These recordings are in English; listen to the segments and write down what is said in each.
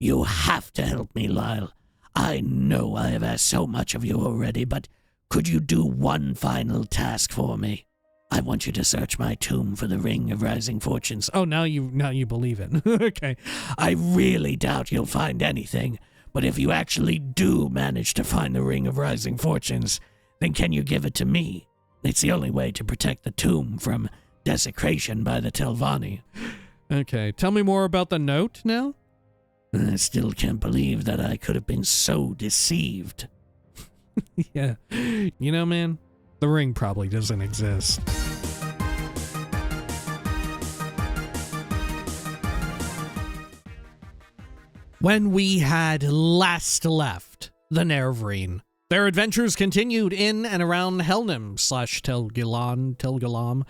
You have to help me, Lyle. I know I have asked so much of you already, but could you do one final task for me? I want you to search my tomb for the Ring of Rising Fortunes. Oh, now you believe it. Okay. I really doubt you'll find anything, but if you actually do manage to find the Ring of Rising Fortunes, then can you give it to me? It's the only way to protect the tomb from desecration by the Telvanni. Okay, tell me more about the note now. I still can't believe that I could have been so deceived. Yeah. You know, man, the ring probably doesn't exist. When we had last left the Ranyon-ruhn, their adventures continued in and around Helnum/Telgalam,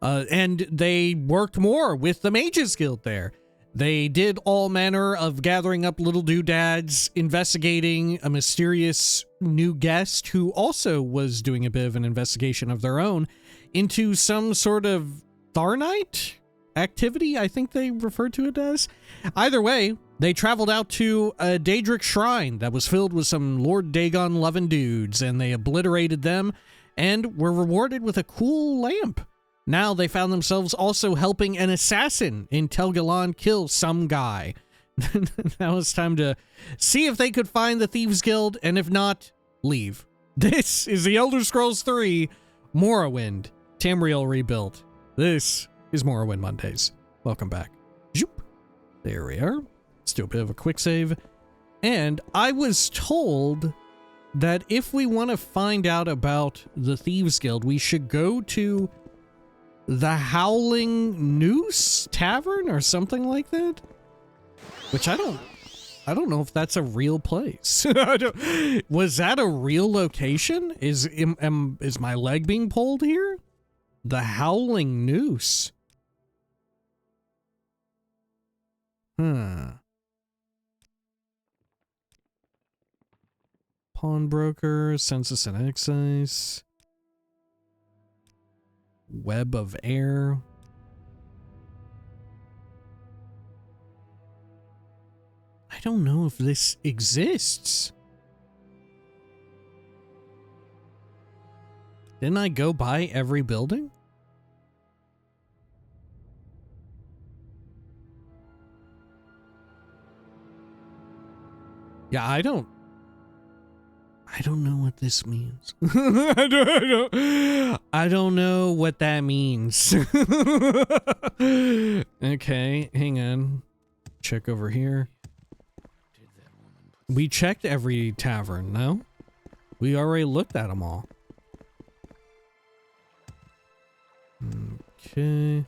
and they worked more with the Mages Guild there. They did all manner of gathering up little doodads, investigating a mysterious new guest who also was doing a bit of an investigation of their own into some sort of Tharnite activity, I think they referred to it as. Either way, they traveled out to a Daedric shrine that was filled with some Lord Dagon-loving dudes, and they obliterated them and were rewarded with a cool lamp. Now they found themselves also helping an assassin in Telgalan kill some guy. Now it's time to see if they could find the Thieves Guild, and if not, leave. This is the Elder Scrolls 3 Morrowind Tamriel Rebuilt. This is Morrowind Mondays. Welcome back. Zoop. There we are. Let's do a bit of a quick save. And I was told that if we want to find out about the Thieves Guild, we should go to the Howling Noose Tavern or something like that, which I don't know if that's a real place. Was that a real location? Is my leg being pulled here? The Howling Noose. Pawnbroker, Census and Excise. Web of Air. I don't know if this exists. Didn't I go by every building? Yeah, I don't know what this means. I don't know what that means. Okay, hang on. Check over here. We checked every tavern, no? We already looked at them all. Okay.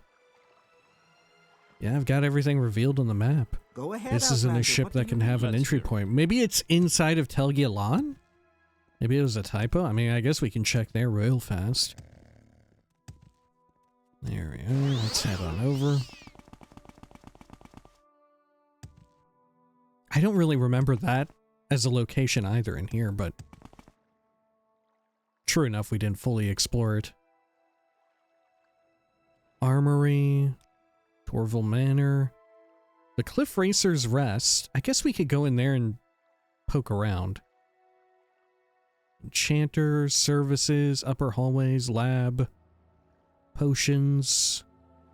Yeah, I've got everything revealed on the map. Go ahead. This isn't a ship that can have an entry point. Maybe it's inside of Telgalan? Maybe it was a typo? I mean, I guess we can check there real fast. There we go. Let's head on over. I don't really remember that as a location either in here, but true enough, we didn't fully explore it. Armory, Torval Manor, the Cliff Racer's Rest. I guess we could go in there and poke around. Enchanter, services, upper hallways, lab, potions,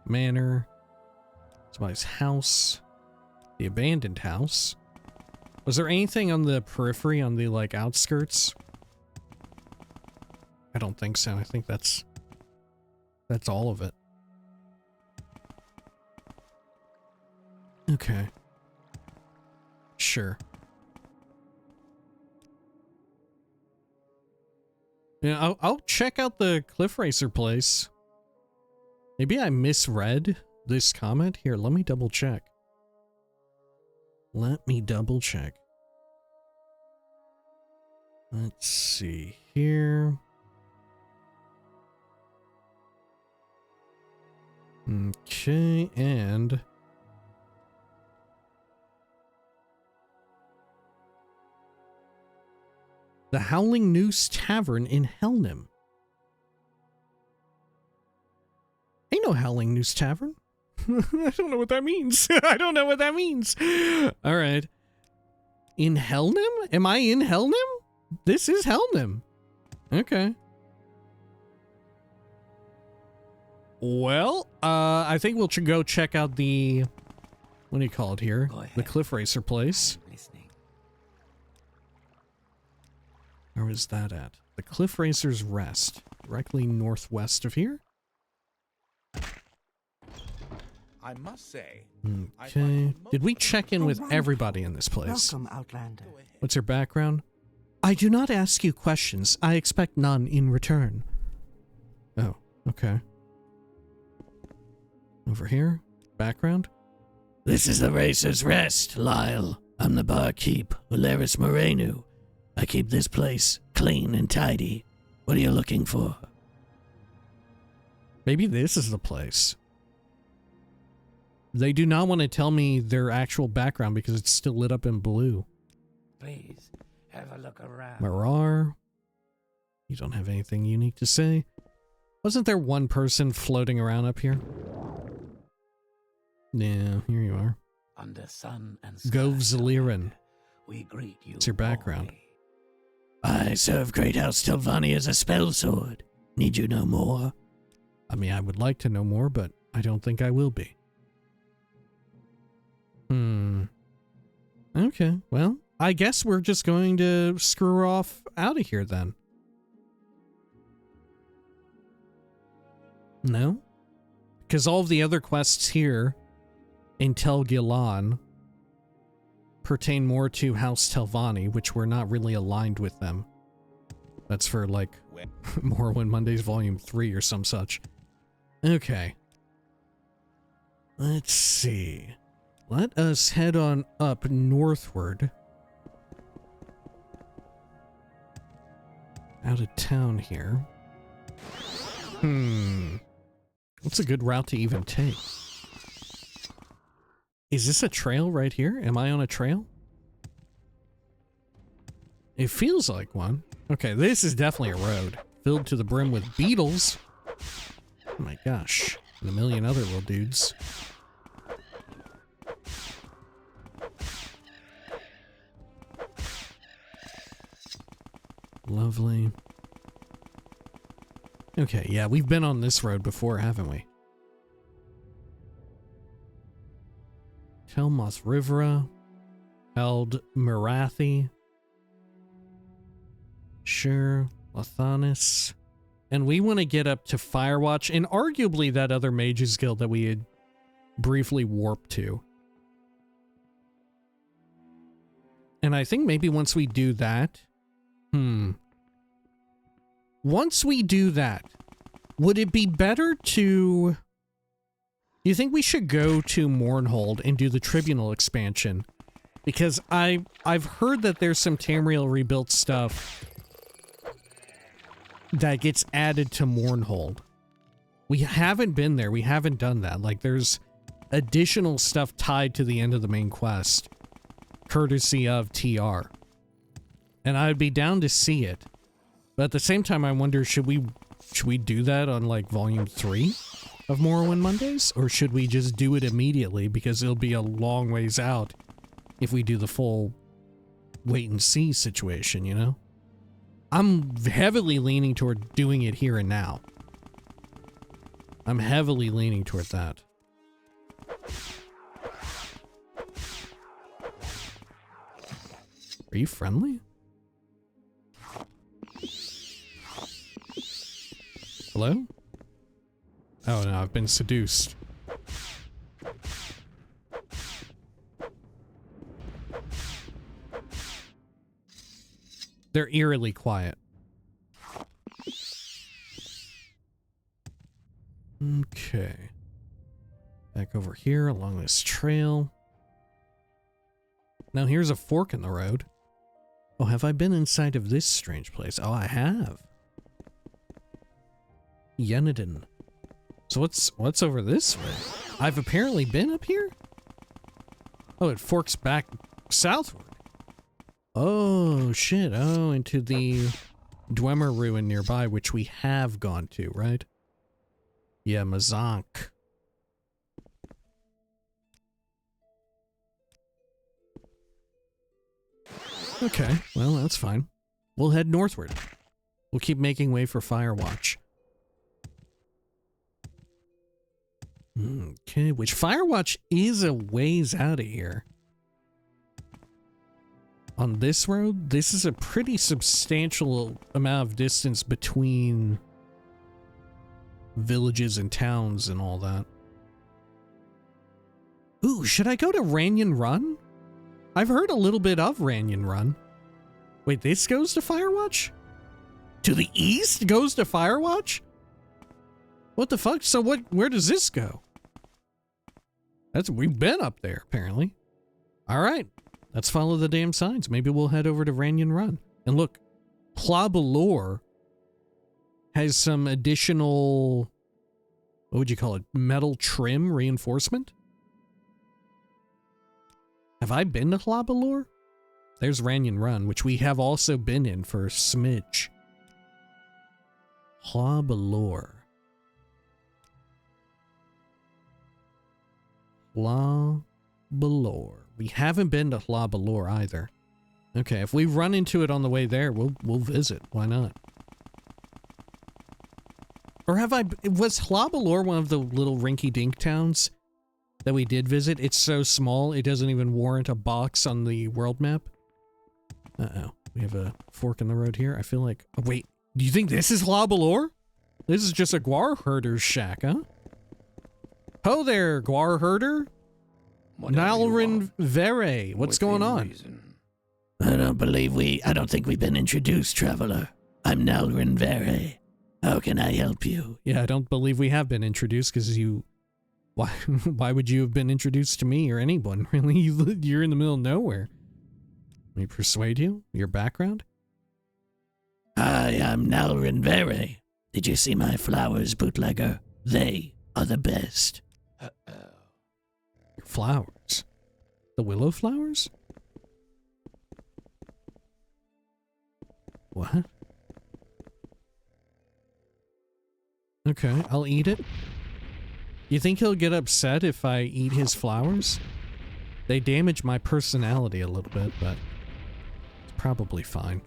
manor, somebody's house, the abandoned house. Was there anything on the periphery, on the, like, outskirts? I don't think so. I think that's all of it. Okay. Sure. Yeah, I'll check out the Cliff Racer place. Maybe I misread this comment. Here, let me double check. Let me double check. Let's see here. Okay, and the Howling Noose Tavern in Helnum. Ain't no Howling Noose Tavern. I don't know what that means. I don't know what that means. All right. in Helnim? Am I in Helnim? This is Helnim. Okay. Well, I think we'll go check out the, what do you call it here? The Cliff Racer place. Where was that at? The Cliff Racer's Rest. Directly northwest of here. I must say. Okay. Did we check in with everybody in this place? Welcome, Outlander. What's your background? I do not ask you questions. I expect none in return. Oh, okay. Over here? Background? This is the Racer's Rest, Lyle. I'm the barkeep, Uleris Morenu. I keep this place clean and tidy. What are you looking for? Maybe this is the place. They do not want to tell me their actual background because it's still lit up in blue. Please, have a look around. Marar. You don't have anything unique to say. Wasn't there one person floating around up here? Yeah, here you are. Under sun and Gov Zaliran. We greet you. What's your background? I serve Great House Telvanni as a spell sword. Need you know more? I mean, I would like to know more, but I don't think I will be. Okay, well, I guess we're just going to screw off out of here then. No? Because all of the other quests here in Tel Gilan pertain more to House Telvanni, which we're not really aligned with them. That's for, like, Morrowind Mondays Volume 3 or some such. Okay. Let's see. Let us head on up northward. Out of town here. What's a good route to even take? Is this a trail right here? Am I on a trail? It feels like one. Okay, this is definitely a road. Filled to the brim with beetles. Oh my gosh. And a million other little dudes. Lovely. Okay, yeah, we've been on this road before, haven't we? Telmoth Rivera. Eld Marathi. Sure. Lathanis. And we want to get up to Firewatch and arguably that other Mages Guild that we had briefly warped to. And I think maybe once we do that... Once we do that, would it be better to... Do you think we should go to Mournhold and do the Tribunal expansion? Because I've heard that there's some Tamriel Rebuilt stuff that gets added to Mournhold. We haven't been there. We haven't done that. Like, there's additional stuff tied to the end of the main quest, courtesy of TR. And I'd be down to see it. But at the same time, I wonder, should we do that on, like, Volume 3 of Morrowind Mondays? Or should we just do it immediately, because it'll be a long ways out if we do the full wait-and-see situation, you know? I'm heavily leaning toward doing it here and now. I'm heavily leaning toward that. Are you friendly? Hello? Oh no, I've been seduced. They're eerily quiet. Okay. Back over here along this trail. Now here's a fork in the road. Oh, have I been inside of this strange place? Oh, I have. Yeniden. So what's over this way? I've apparently been up here? Oh, it forks back southward. Oh, shit. Oh, into the Dwemer ruin nearby, which we have gone to, right? Yeah, Mazank. Okay, well, that's fine. We'll head northward. We'll keep making way for Firewatch. Okay, which Firewatch is a ways out of here. On this road, this is a pretty substantial amount of distance between villages and towns and all that. Ooh, should I go to Ranyon-ruhn? I've heard a little bit of Ranyon-ruhn. Wait, this goes to Firewatch? To the east goes to Firewatch? What the fuck? So where does this go? We've been up there, apparently. Alright, let's follow the damn signs. Maybe we'll head over to Ranyon-ruhn. And look, Hlabalore has some additional, what would you call it? Metal trim reinforcement? Have I been to Hlabalore? There's Ranyon-ruhn, which we have also been in for a smidge. Hlabalore. Hlabalore. We haven't been to Hlabalore either. Okay, if we run into it on the way there, we'll visit. Why not? Or was Hlabalore one of the little rinky-dink towns that we did visit? It's so small, it doesn't even warrant a box on the world map. Uh-oh. We have a fork in the road here. I feel like... Oh, wait. Do you think this is Hlabalore? This is just a guar herder's shack, huh? Ho there, guar herder. Uneleas, what's going on? I don't think we've been introduced, traveler. I'm Uneleas. How can I help you? Yeah, I don't believe we have been introduced because you... Why would you have been introduced to me or anyone? Really? You're in the middle of nowhere. Let me persuade you? Your background? I am Uneleas. Did you see my flowers, bootlegger? They are the best. Your flowers? The willow flowers? What? Okay, I'll eat it. You think he'll get upset if I eat his flowers? They damage my personality a little bit, but it's probably fine.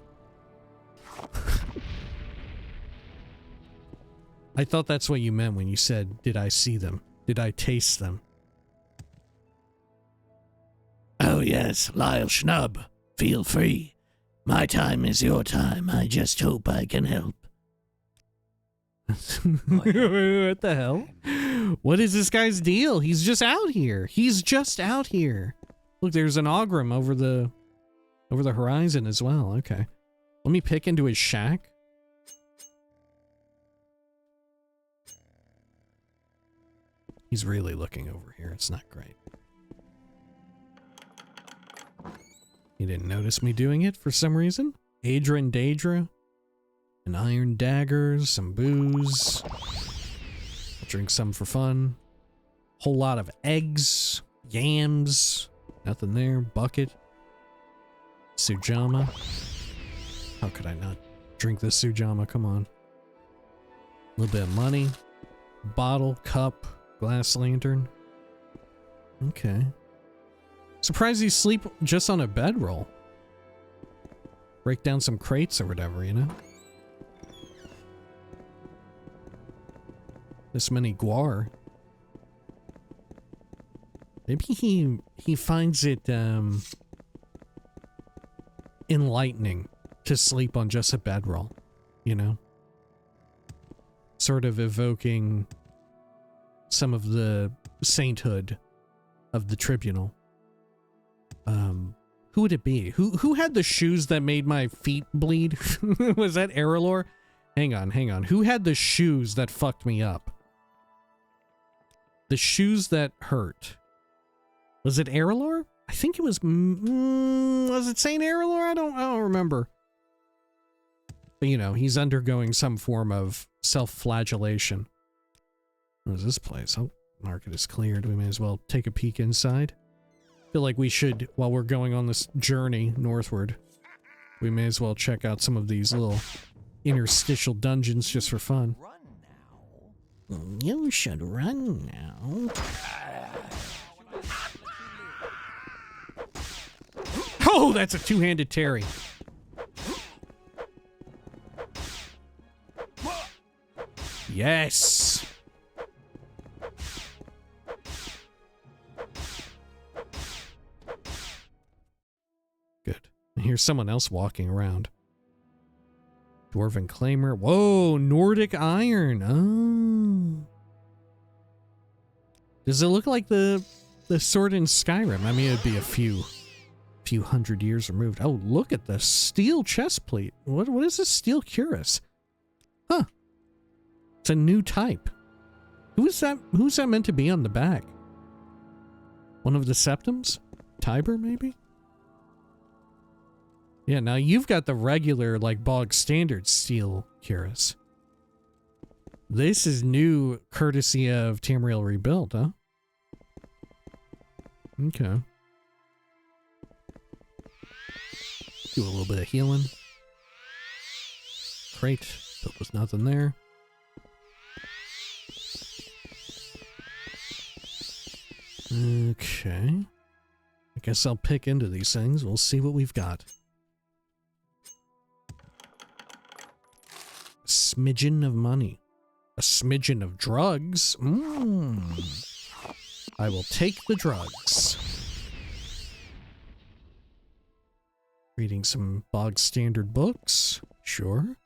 I thought that's what you meant when you said, did I see them? Did I taste them? Oh yes, Lyle Schnub. Feel free. My time is your time. I just hope I can help. What the hell? What is this guy's deal? He's just out here. He's just out here. Look, there's an Ogrim over the horizon as well. Okay. Let me pick into his shack. He's really looking over here. It's not great. He didn't notice me doing it for some reason. Aedra and Daedra. An iron daggers, some booze. I'll drink some for fun. Whole lot of eggs, yams, nothing there. Bucket. Sujama. How could I not drink this Sujama? Come on. A little bit of money. Bottle, cup, glass lantern. Okay. Surprised you sleep just on a bedroll. Break down some crates or whatever, you know? This many guar. Maybe he finds it enlightening to sleep on just a bedroll, you know? Sort of evoking some of the sainthood of the tribunal. Who would it be? Who had the shoes that made my feet bleed? Was that Aralor? Hang on. Who had the shoes that fucked me up? The shoes that hurt. Was it Aralor? I think it was... was it Saint Aralor? I don't remember. But, you know, he's undergoing some form of self-flagellation. What is this place? Oh, market is cleared. We may as well take a peek inside. I feel like we should, while we're going on this journey northward, we may as well check out some of these little interstitial dungeons just for fun. You should run now. Oh, that's a two-handed Terry. Yes. Good. And here's someone else walking around. Dwarven Claimer. Whoa, Nordic Iron. Oh. Does it look like the sword in Skyrim? I mean, it'd be a few hundred years removed. Oh, look at the steel chest plate. What is this steel cuirass? Huh. It's a new type. Who's that meant to be on the back? One of the septums? Tiber, maybe? Yeah, now you've got the regular, like, bog standard steel cuirass. This is new courtesy of Tamriel Rebuilt, huh? Okay. Do a little bit of healing. Crate, but there's nothing there. Okay. I guess I'll pick into these things. We'll see what we've got. A smidgen of money. A smidgen of drugs. I will take the drugs. Reading some bog standard books. Sure.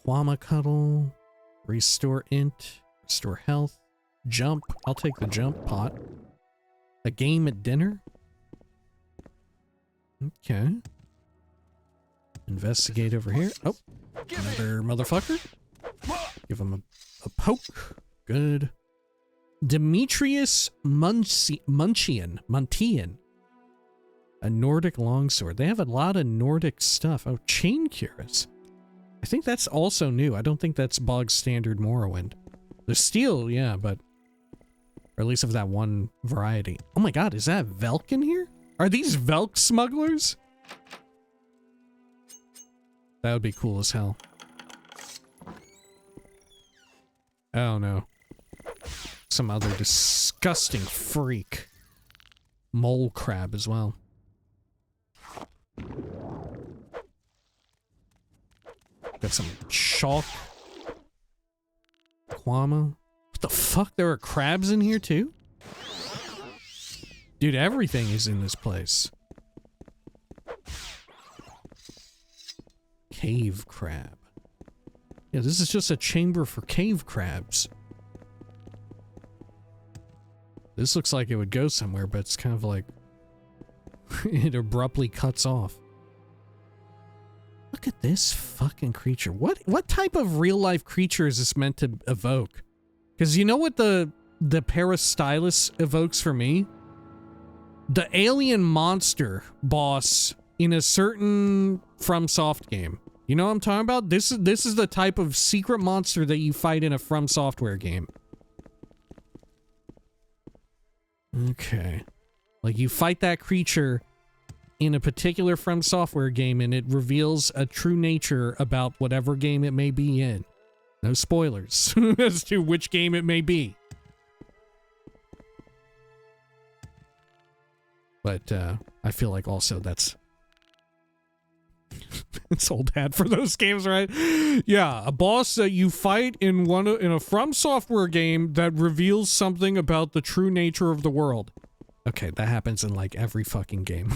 Quama Cuddle. Restore int. Restore health. Jump. I'll take the jump pot. A game at dinner. Okay. Investigate over here. Oh, another motherfucker. Give him a poke. Good. Demetrius Muntian. A Nordic longsword. They have a lot of Nordic stuff. Oh, chain cuirass. I think that's also new. I don't think that's bog standard Morrowind. The steel, yeah, but... Or at least of that one variety. Oh my god, is that Velk in here? Are these Velk smugglers? That would be cool as hell. Oh no. Some other disgusting freak. Mole crab as well. Got some chalk. Quama. What the fuck? There are crabs in here too? Dude, everything is in this place. Cave crab. Yeah, this is just a chamber for cave crabs. This looks like it would go somewhere, but it's kind of like... it abruptly cuts off. Look at this fucking creature. What type of real-life creature is this meant to evoke? Because you know what the Peristylus evokes for me? The alien monster boss in a certain FromSoft game. You know what I'm talking about? This is the type of secret monster that you fight in a From Software game. Okay. Like, you fight that creature in a particular From Software game, and it reveals a true nature about whatever game it may be in. No spoilers as to which game it may be. But, I feel like also that's... it's old hat for those games, right? Yeah, a boss that you fight in a From Software game that reveals something about the true nature of the world. Okay, that happens in like every fucking game.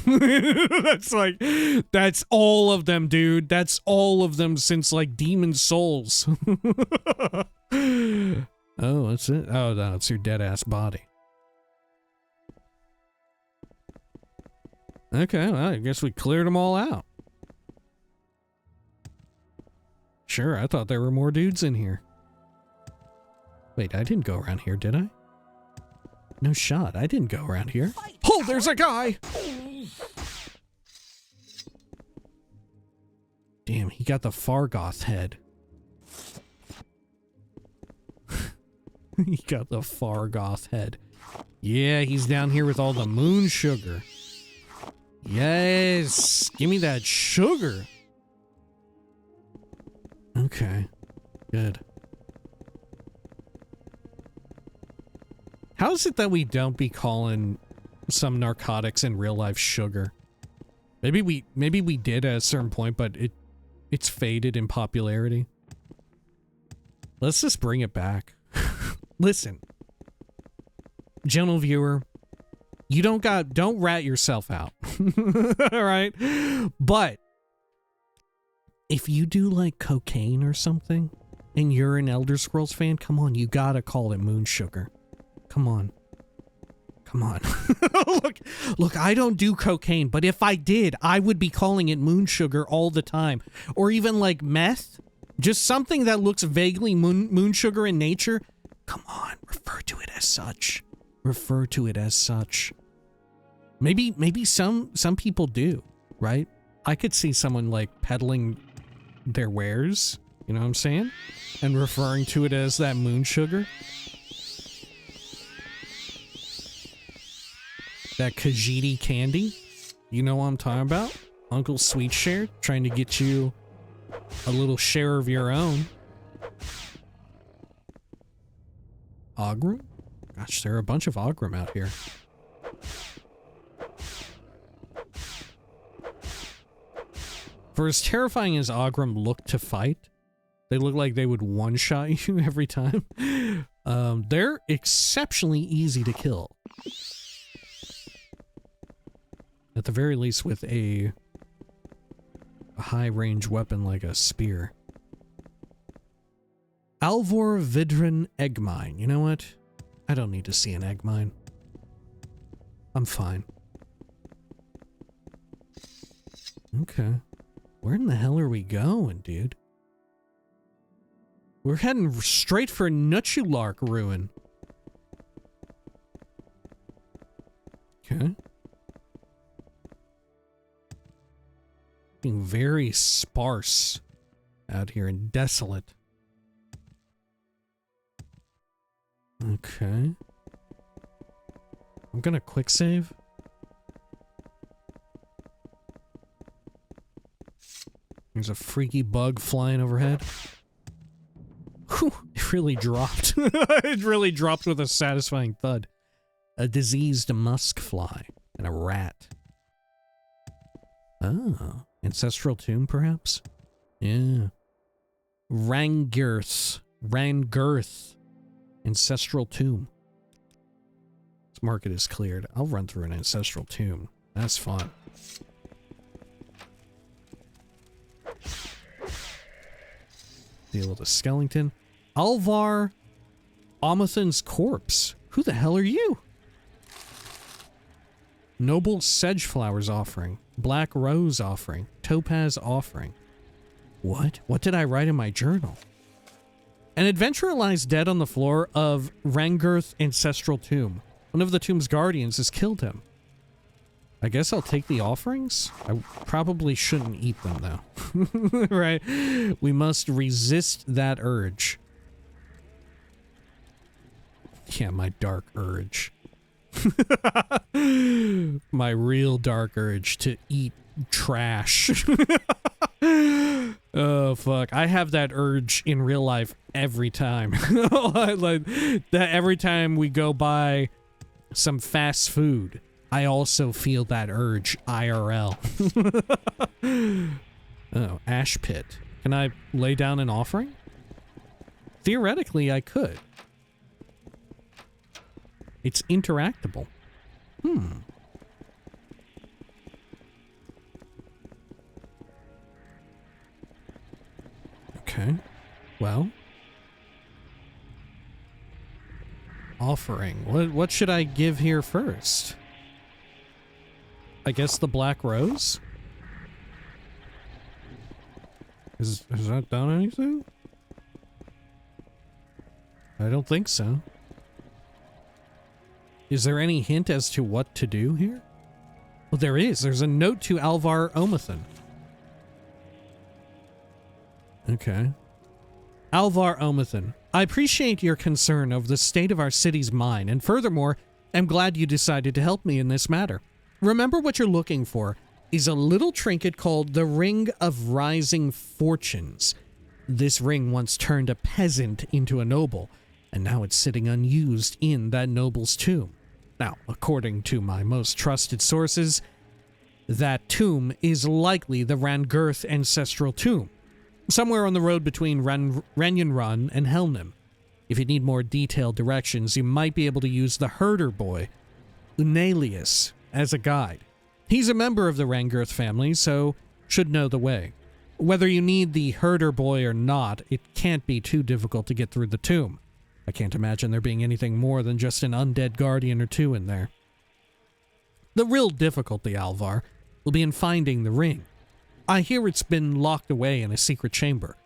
That's all of them, dude. That's all of them since like Demon Souls. Oh, that's it? Oh, no, it's your dead ass body. Okay, well, I guess we cleared them all out. Sure, I thought there were more dudes in here. Wait, I didn't go around here, did I? No shot, I didn't go around here. Oh, there's a guy! Damn, he got the Fargoth head. He got the Fargoth head. Yeah, he's down here with all the moon sugar. Yes! Give me that sugar! Okay. Good. How is it that we don't be calling some narcotics in real life sugar? Maybe we did at a certain point, but it's faded in popularity. Let's just bring it back. Listen, gentle viewer, you don't rat yourself out. All right? But if you do like cocaine or something and you're an Elder Scrolls fan, come on, you gotta call it moon sugar. Come on. Come on. Look, I don't do cocaine, but if I did, I would be calling it moon sugar all the time. Or even like meth. Just something that looks vaguely moon sugar in nature. Come on, refer to it as such. Refer to it as such. Maybe some people do, right? I could see someone like peddling their wares, you know what I'm saying? And referring to it as that moon sugar. That Khajiit candy. You know what I'm talking about? Uncle Sweet Share trying to get you a little share of your own. Ogrim? Gosh, there are a bunch of Ogrim out here. For as terrifying as Ogrim look to fight, they look like they would one-shot you every time. They're exceptionally easy to kill. At the very least with a high-range weapon like a spear. Alvor Vidrin egg mine. You know what? I don't need to see an egg mine. I'm fine. Okay. Where in the hell are we going, dude? We're heading straight for Ranyon-ruhn. Okay. Being very sparse out here and desolate. Okay. I'm gonna quick save. There's a freaky bug flying overhead. Whew, it really dropped. It really dropped with a satisfying thud. A diseased musk fly and a rat. Oh, ancestral tomb, perhaps? Yeah. Rangirth. Ancestral tomb. This market is cleared. I'll run through an ancestral tomb. That's fun. Deal with a skeleton. Alvar Amathan's corpse. Who the hell are you? Noble sedge flowers offering. Black rose offering. Topaz offering. What? What did I write in my journal? An adventurer lies dead on the floor of Rangirth ancestral tomb. One of the tomb's guardians has killed him. I guess I'll take the offerings? I probably shouldn't eat them, though. Right? We must resist that urge. Yeah, my dark urge. My real dark urge to eat trash. Oh, fuck. I have that urge in real life every time. Like, that every time we go buy some fast food, I also feel that urge IRL. Oh, ash pit. Can I lay down an offering? Theoretically, I could. It's interactable. Okay. Well. Offering. What should I give here first? I guess the black rose? Has that done anything? I don't think so. Is there any hint as to what to do here? Well, there is. There's a note to Alvar Amathan. Okay. Alvar Amathan, I appreciate your concern of the state of our city's mine, and furthermore, I'm glad you decided to help me in this matter. Remember, what you're looking for is a little trinket called the Ring of Rising Fortunes. This ring once turned a peasant into a noble, and now it's sitting unused in that noble's tomb. Now, according to my most trusted sources, that tomb is likely the Rangirth ancestral tomb, somewhere on the road between Ranyon-ruhn and Helnim. If you need more detailed directions, you might be able to use the herder boy, Uneleas, as a guide. He's a member of the Rangirth family, so should know the way. Whether you need the herder boy or not, it can't be too difficult to get through the tomb. I can't imagine there being anything more than just an undead guardian or two in there. The real difficulty, Alvar, will be in finding the ring. I hear it's been locked away in a secret chamber.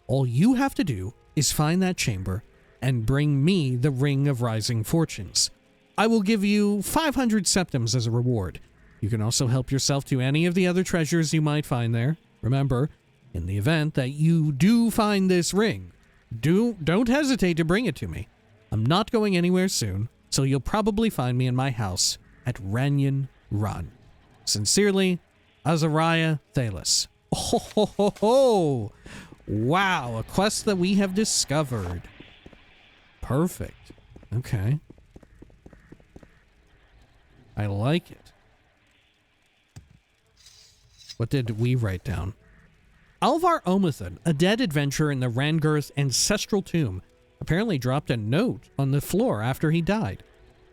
All you have to do is find that chamber and bring me the Ring of Rising Fortunes. I will give you 500 septims as a reward. You can also help yourself to any of the other treasures you might find there. Remember, in the event that you do find this ring, don't hesitate to bring it to me. I'm not going anywhere soon, so you'll probably find me in my house at Ranyon-ruhn. Sincerely, Azariah Thalos. Oh, ho, ho, ho. Wow, a quest that we have discovered. Perfect. Okay. I like it. What did we write down? Alvar Omathan, a dead adventurer in the Rangirth ancestral tomb, apparently dropped a note on the floor after he died.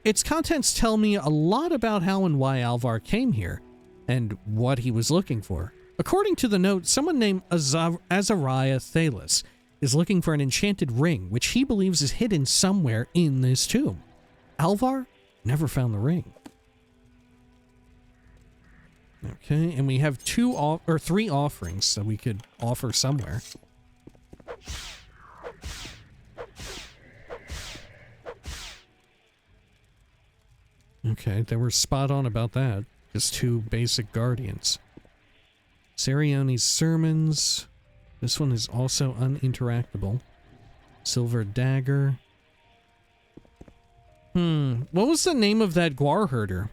Its contents tell me a lot about how and why Alvar came here, and what he was looking for. According to the note, someone named Azariah Thalos is looking for an enchanted ring, which he believes is hidden somewhere in this tomb. Alvar never found the ring. Okay, and we have 3 offerings that we could offer somewhere. Okay, they were spot on about that. Just 2 basic guardians. Sarione's sermons. This one is also uninteractable. Silver dagger. What was the name of that guar herder?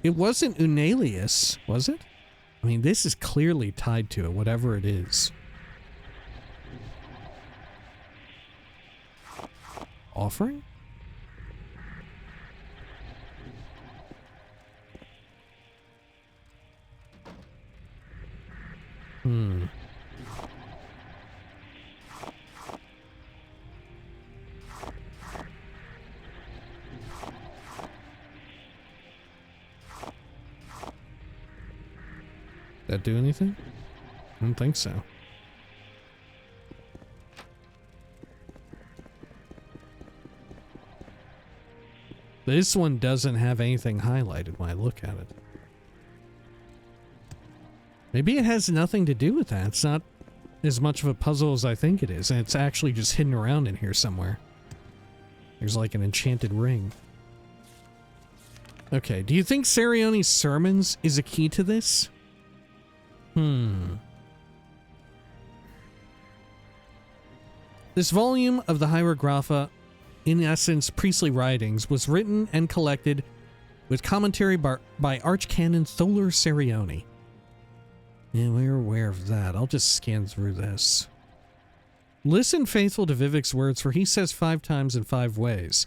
It wasn't Uneleas, was it? I mean, this is clearly tied to it, whatever it is. Offering? That do anything? I don't think so. This one doesn't have anything highlighted when I look at it. Maybe it has nothing to do with that. It's not as much of a puzzle as I think it is, and it's actually just hidden around in here somewhere. There's like an enchanted ring. Okay, do you think Sarione's sermons is a key to this? This volume of the Hieroglypha, in essence priestly writings, was written and collected with commentary by Archcanon Tholar Sarione. Yeah, we're aware of that. I'll just scan through this. Listen faithful to Vivek's words, for he says 5 times in 5 ways.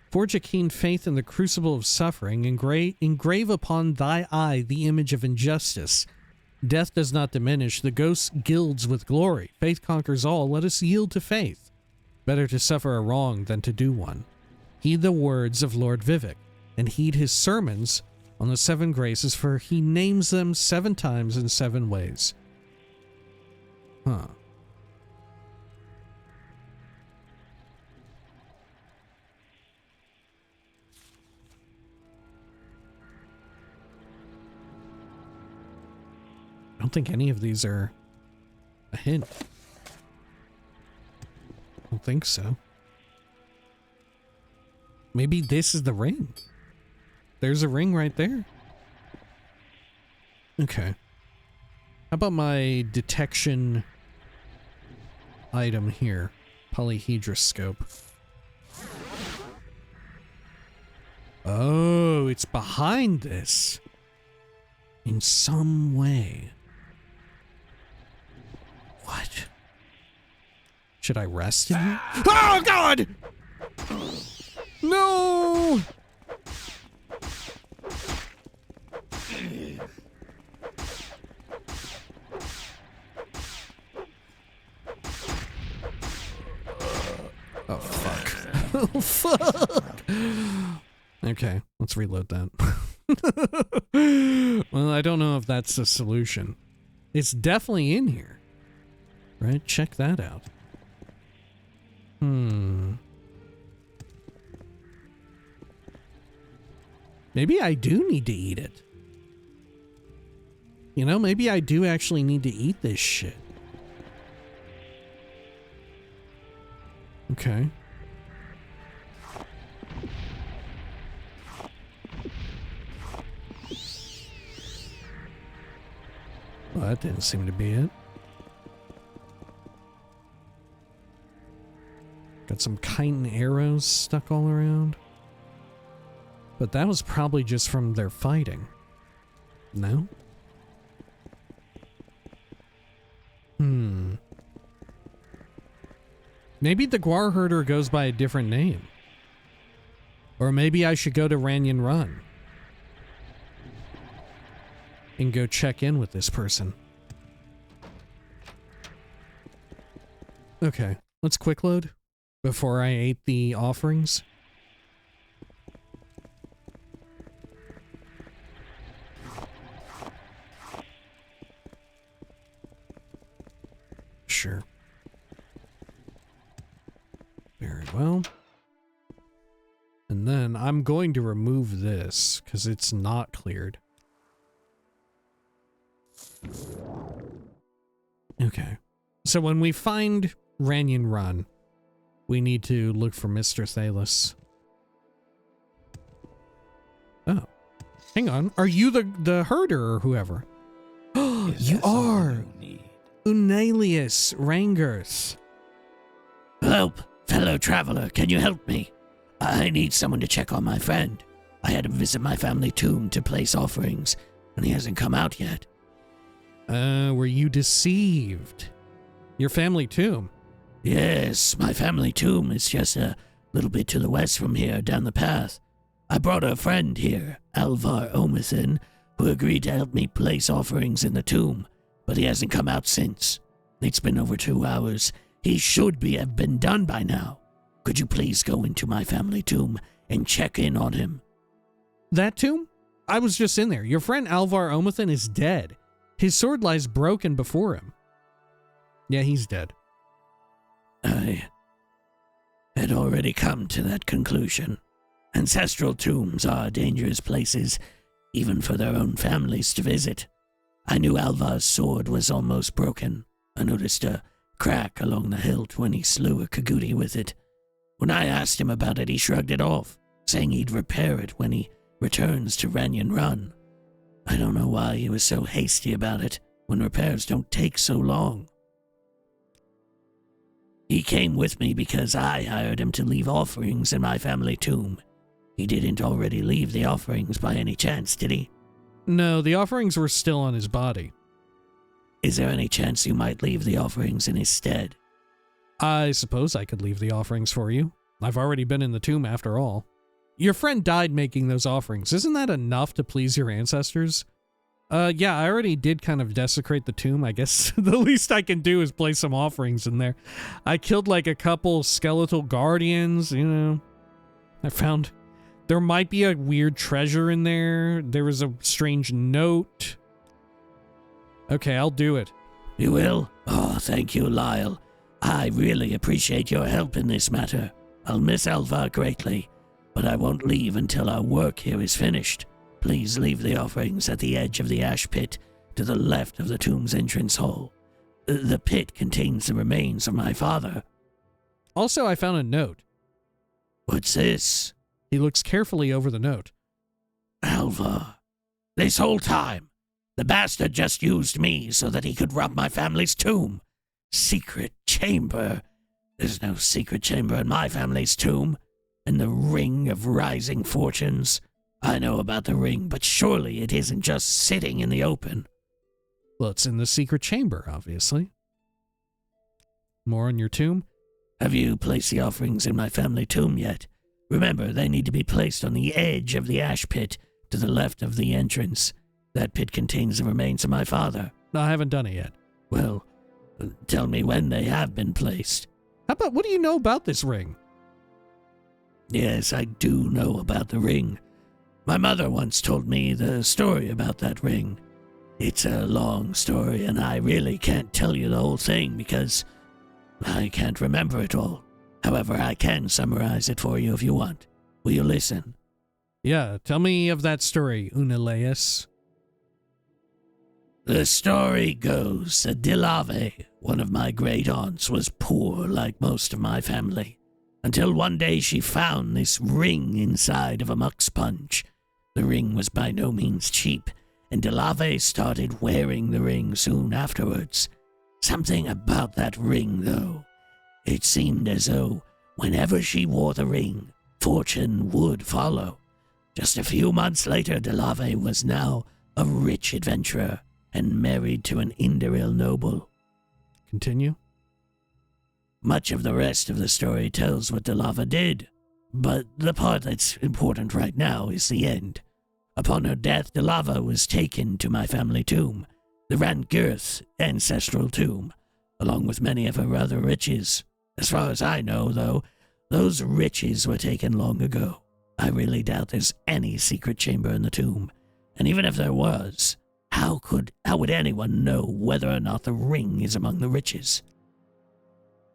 Forge a keen faith in the crucible of suffering, engrave upon thy eye the image of injustice. Death does not diminish, the ghost gilds with glory. Faith conquers all, let us yield to faith. Better to suffer a wrong than to do one. Heed the words of Lord Vivek, and heed his sermons on the 7 graces, for he names them 7 times in 7 ways. Huh. I don't think any of these are a hint. I don't think so. Maybe this is the ring. There's a ring right there. Okay. How about my detection item here? Polyhedroscope. Oh, it's behind this. In some way. What? Should I rest in here? Oh, God! No! Oh, fuck. Okay, let's reload that. Well, I don't know if that's a solution. It's definitely in here. Right? Check that out. Maybe I do need to eat it. You know, maybe I do actually need to eat this shit. Okay. Well, that didn't seem to be it. Got some chitin arrows stuck all around. But that was probably just from their fighting. No? Maybe the Guar herder goes by a different name. Or maybe I should go to Ranyon-ruhn and go check in with this person. Okay, let's quick load before I ate the offerings. Sure. Very well. And then I'm going to remove this because it's not cleared. Okay. So when we find Ranyon-ruhn, we need to look for Mr. Thalos. Oh. Hang on. Are you the herder or whoever? Oh, you are! Uneleas, Rangirth. Help, fellow traveler, can you help me? I need someone to check on my friend. I had him visit my family tomb to place offerings, and he hasn't come out yet. Were you deceived? Your family tomb? Yes, my family tomb is just a little bit to the west from here, down the path. I brought a friend here, Alvar Omethin, who agreed to help me place offerings in the tomb, but he hasn't come out since. It's been over 2 hours. He should have been done by now. Could you please go into my family tomb and check in on him? That tomb? I was just in there. Your friend Alvar Omethin is dead. His sword lies broken before him. Yeah, he's dead. I had already come to that conclusion. Ancestral tombs are dangerous places, even for their own families to visit. I knew Alvar's sword was almost broken. I noticed a crack along the hilt when he slew a Kaguti with it. When I asked him about it, he shrugged it off, saying he'd repair it when he returns to Ranyon-ruhn. I don't know why he was so hasty about it, when repairs don't take so long. He came with me because I hired him to leave offerings in my family tomb. He didn't already leave the offerings by any chance, did he? No, the offerings were still on his body. Is there any chance you might leave the offerings in his stead? I suppose I could leave the offerings for you. I've already been in the tomb after all. Your friend died making those offerings. Isn't that enough to please your ancestors? Yeah, I already did kind of desecrate the tomb. I guess the least I can do is place some offerings in there. I killed like a couple skeletal guardians, you know. I found there might be a weird treasure in there. There was a strange note. Okay, I'll do it. You will? Oh, thank you, Lyle. I really appreciate your help in this matter. I'll miss Alvar greatly, but I won't leave until our work here is finished. Please leave the offerings at the edge of the ash pit to the left of the tomb's entrance hall. The pit contains the remains of my father. Also, I found a note. What's this? He looks carefully over the note. Alvar, this whole time, the bastard just used me so that he could rob my family's tomb. Secret chamber. There's no secret chamber in my family's tomb. And the Ring of Rising Fortunes. I know about the ring, but surely it isn't just sitting in the open. Well, it's in the secret chamber, obviously. More on your tomb? Have you placed the offerings in my family tomb yet? Remember, they need to be placed on the edge of the ash pit to the left of the entrance. That pit contains the remains of my father. No, I haven't done it yet. Well, tell me when they have been placed. How about, what do you know about this ring? Yes, I do know about the ring. My mother once told me the story about that ring. It's a long story, and I really can't tell you the whole thing because I can't remember it all. However, I can summarize it for you if you want. Will you listen? Yeah, tell me of that story, Uneleas. The story goes that Dilave, one of my great aunts, was poor like most of my family, until one day she found this ring inside of a muck sponge. The ring was by no means cheap, and Dilave started wearing the ring soon afterwards. Something about that ring, though. It seemed as though whenever she wore the ring, fortune would follow. Just a few months later, Dilave was now a rich adventurer and married to an Indaril noble. Continue. Much of the rest of the story tells what Dilave did, but the part that's important right now is the end. Upon her death, Dilave was taken to my family tomb, the Rangirth ancestral tomb, along with many of her other riches. As far as I know, though, those riches were taken long ago. I really doubt there's any secret chamber in the tomb, and even if there was, how would anyone know whether or not the ring is among the riches?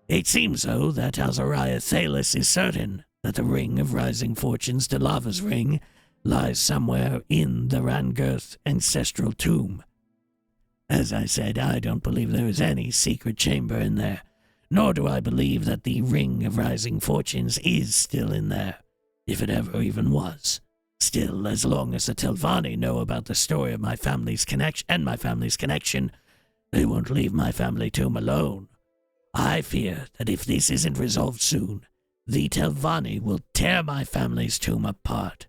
It seems, though, that Azariah Thalis is certain that the Ring of Rising Fortunes, Dilave's ring, lies somewhere in the Rangirth ancestral tomb. As I said, I don't believe there is any secret chamber in there, nor do I believe that the Ring of Rising Fortunes is still in there, if it ever even was. Still, as long as the Telvanni know about the story of my family's connection, they won't leave my family tomb alone. I fear that if this isn't resolved soon, the Telvanni will tear my family's tomb apart.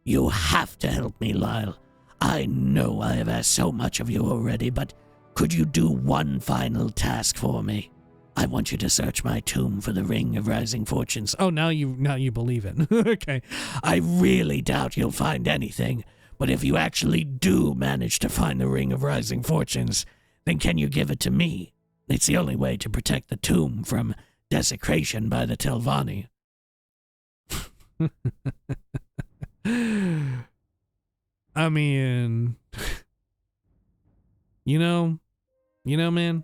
You have to help me, Lyle. I know I have asked so much of you already, but could you do one final task for me? I want you to search my tomb for the Ring of Rising Fortunes. Oh, now you believe it. Okay. I really doubt you'll find anything, but if you actually do manage to find the Ring of Rising Fortunes, then can you give it to me? It's the only way to protect the tomb from desecration by the Telvanni. I mean, you know, man,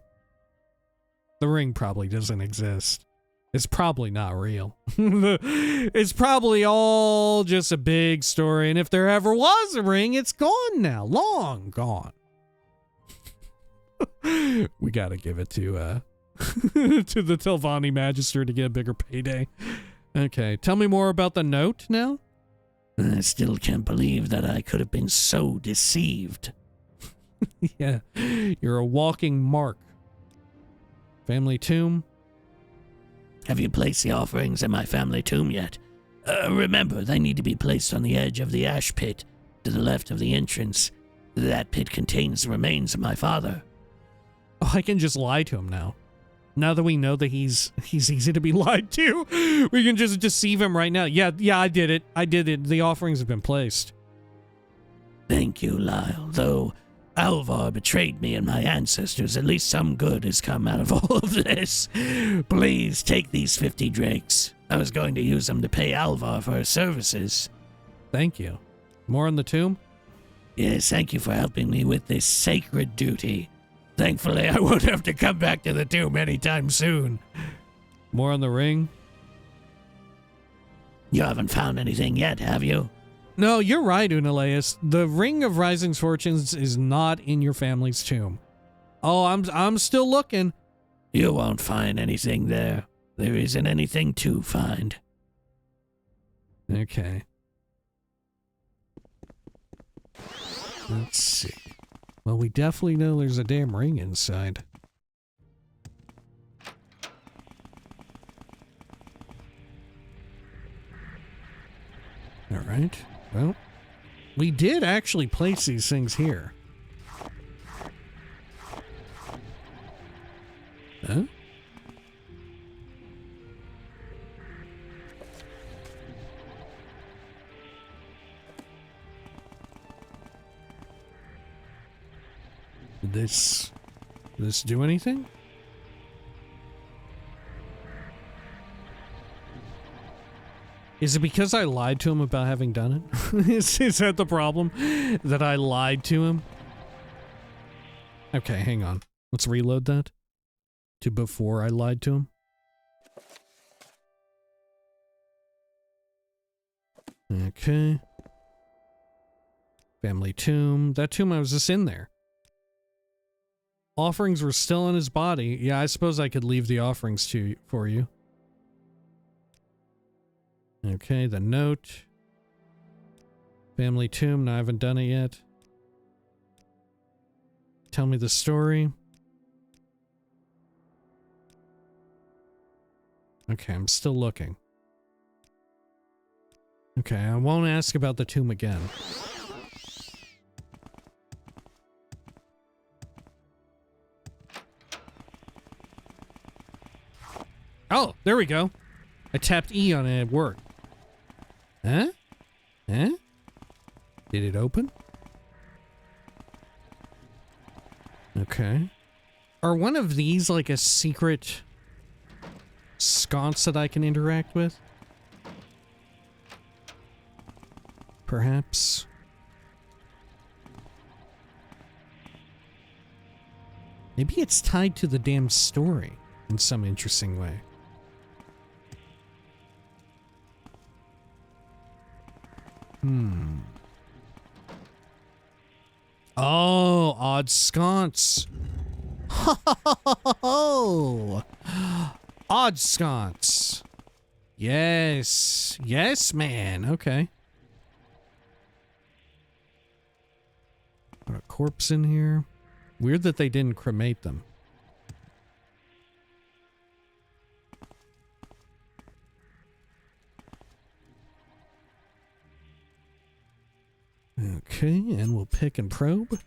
the ring probably doesn't exist. It's probably not real. It's probably all just a big story, and if there ever was a ring, it's gone now, long gone. We gotta give it to to the Telvanni Magister to get a bigger payday. Okay, tell me more about the note now. I still can't believe that I could have been so deceived. Yeah, you're a walking mark. Family tomb. Have you placed the offerings in my family tomb yet? Remember, they need to be placed on the edge of the ash pit, to the left of the entrance. That pit contains the remains of my father. Oh, I can just lie to him now. Now that we know that he's easy to be lied to, we can just deceive him right now. Yeah, I did it. The offerings have been placed. Thank you, Lyle. Though Alvar betrayed me and my ancestors, at least some good has come out of all of this. Please take these 50 drakes. I was going to use them to pay Alvar for his services. Thank you. More on the tomb? Yes, thank you for helping me with this sacred duty. Thankfully, I won't have to come back to the tomb anytime soon. More on the ring? You haven't found anything yet, have you? No, you're right, Uneleas. The Ring of Rising Fortunes is not in your family's tomb. Oh, I'm still looking. You won't find anything there. There isn't anything to find. Okay. Let's see. Well, we definitely know there's a damn ring inside. All right. Well, we did actually place these things here. Huh? Did this do anything? Is it because I lied to him about having done it? Is that the problem? That I lied to him? Okay, hang on. Let's reload that to before I lied to him. Okay. Family tomb. That tomb, I was just in there. Offerings were still in his body. Yeah, I suppose I could leave the offerings for you. Okay, the note. Family tomb. No, I haven't done it yet. Tell me the story. Okay, I'm still looking. Okay, I won't ask about the tomb again. Oh, there we go. I tapped E on it at work. Huh? Huh? Did it open? Okay. Are one of these like a secret sconce that I can interact with? Perhaps. Maybe it's tied to the damn story in some interesting way. Oh, odd sconce. Oh, odd sconce. Yes. Yes, man. Okay. Got a corpse in here. Weird that they didn't cremate them. Okay, and we'll pick and probe.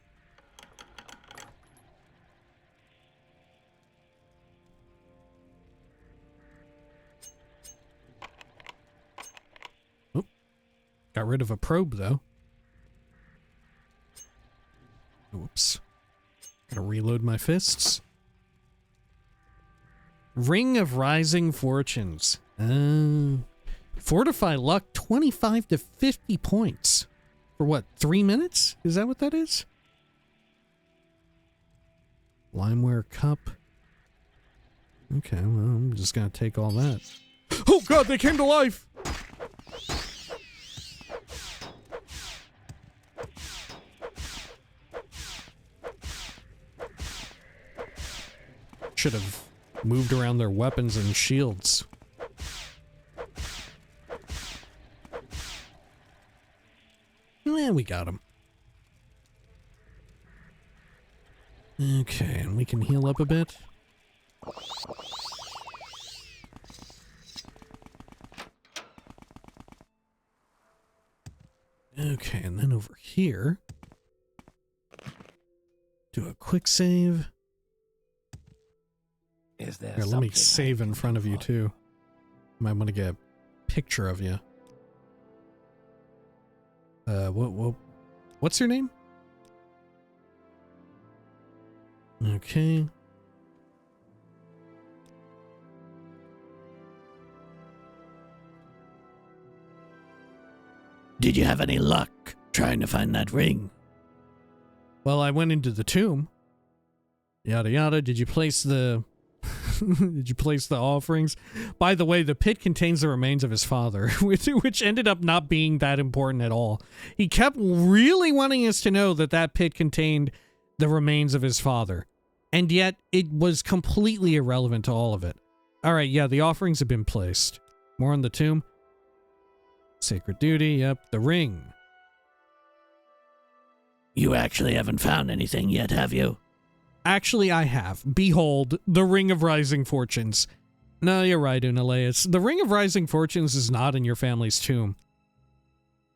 Oh, got rid of a probe, though. Whoops. Gotta reload my fists. Ring of Rising Fortunes. Fortify luck 25 to 50 points. For what, 3 minutes? Is that what that is? Limeware cup. Okay, well, I'm just gonna take all that. Oh god, they came to life! Should have moved around their weapons and shields. Yeah, we got him. Okay, and we can heal up a bit. Okay, and then over here, do a quick save. Is there Here, let me save in front of you too. Might want to get a picture of you. What's your name? Okay. Did you have any luck trying to find that ring? Well, I went into the tomb. Yada yada. Did you place the did you place the offerings? By the way, the pit contains the remains of his father, which ended up not being that important at all. He kept really wanting us to know that that pit contained the remains of his father, and yet it was completely irrelevant to all of it. All right, yeah, the offerings have been placed. More on the tomb. Sacred duty, yep. The ring. You actually haven't found anything yet, have you? Actually, I have. Behold, the Ring of Rising Fortunes. No, you're right, Uneleas. The Ring of Rising Fortunes is not in your family's tomb.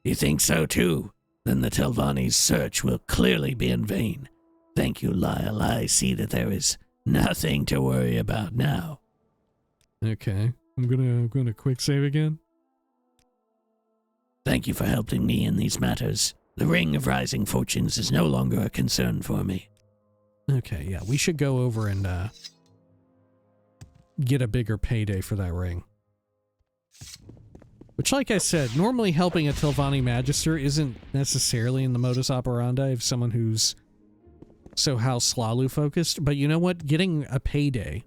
You think so too? Then the Telvanni's search will clearly be in vain. Thank you, Lyle. I see that there is nothing to worry about now. Okay, I'm gonna quick save again. Thank you for helping me in these matters. The Ring of Rising Fortunes is no longer a concern for me. Okay, yeah, we should go over and get a bigger payday for that ring. Which, like I said, normally helping a Telvanni Magister isn't necessarily in the modus operandi of someone who's so House Slalu focused, but you know what? Getting a payday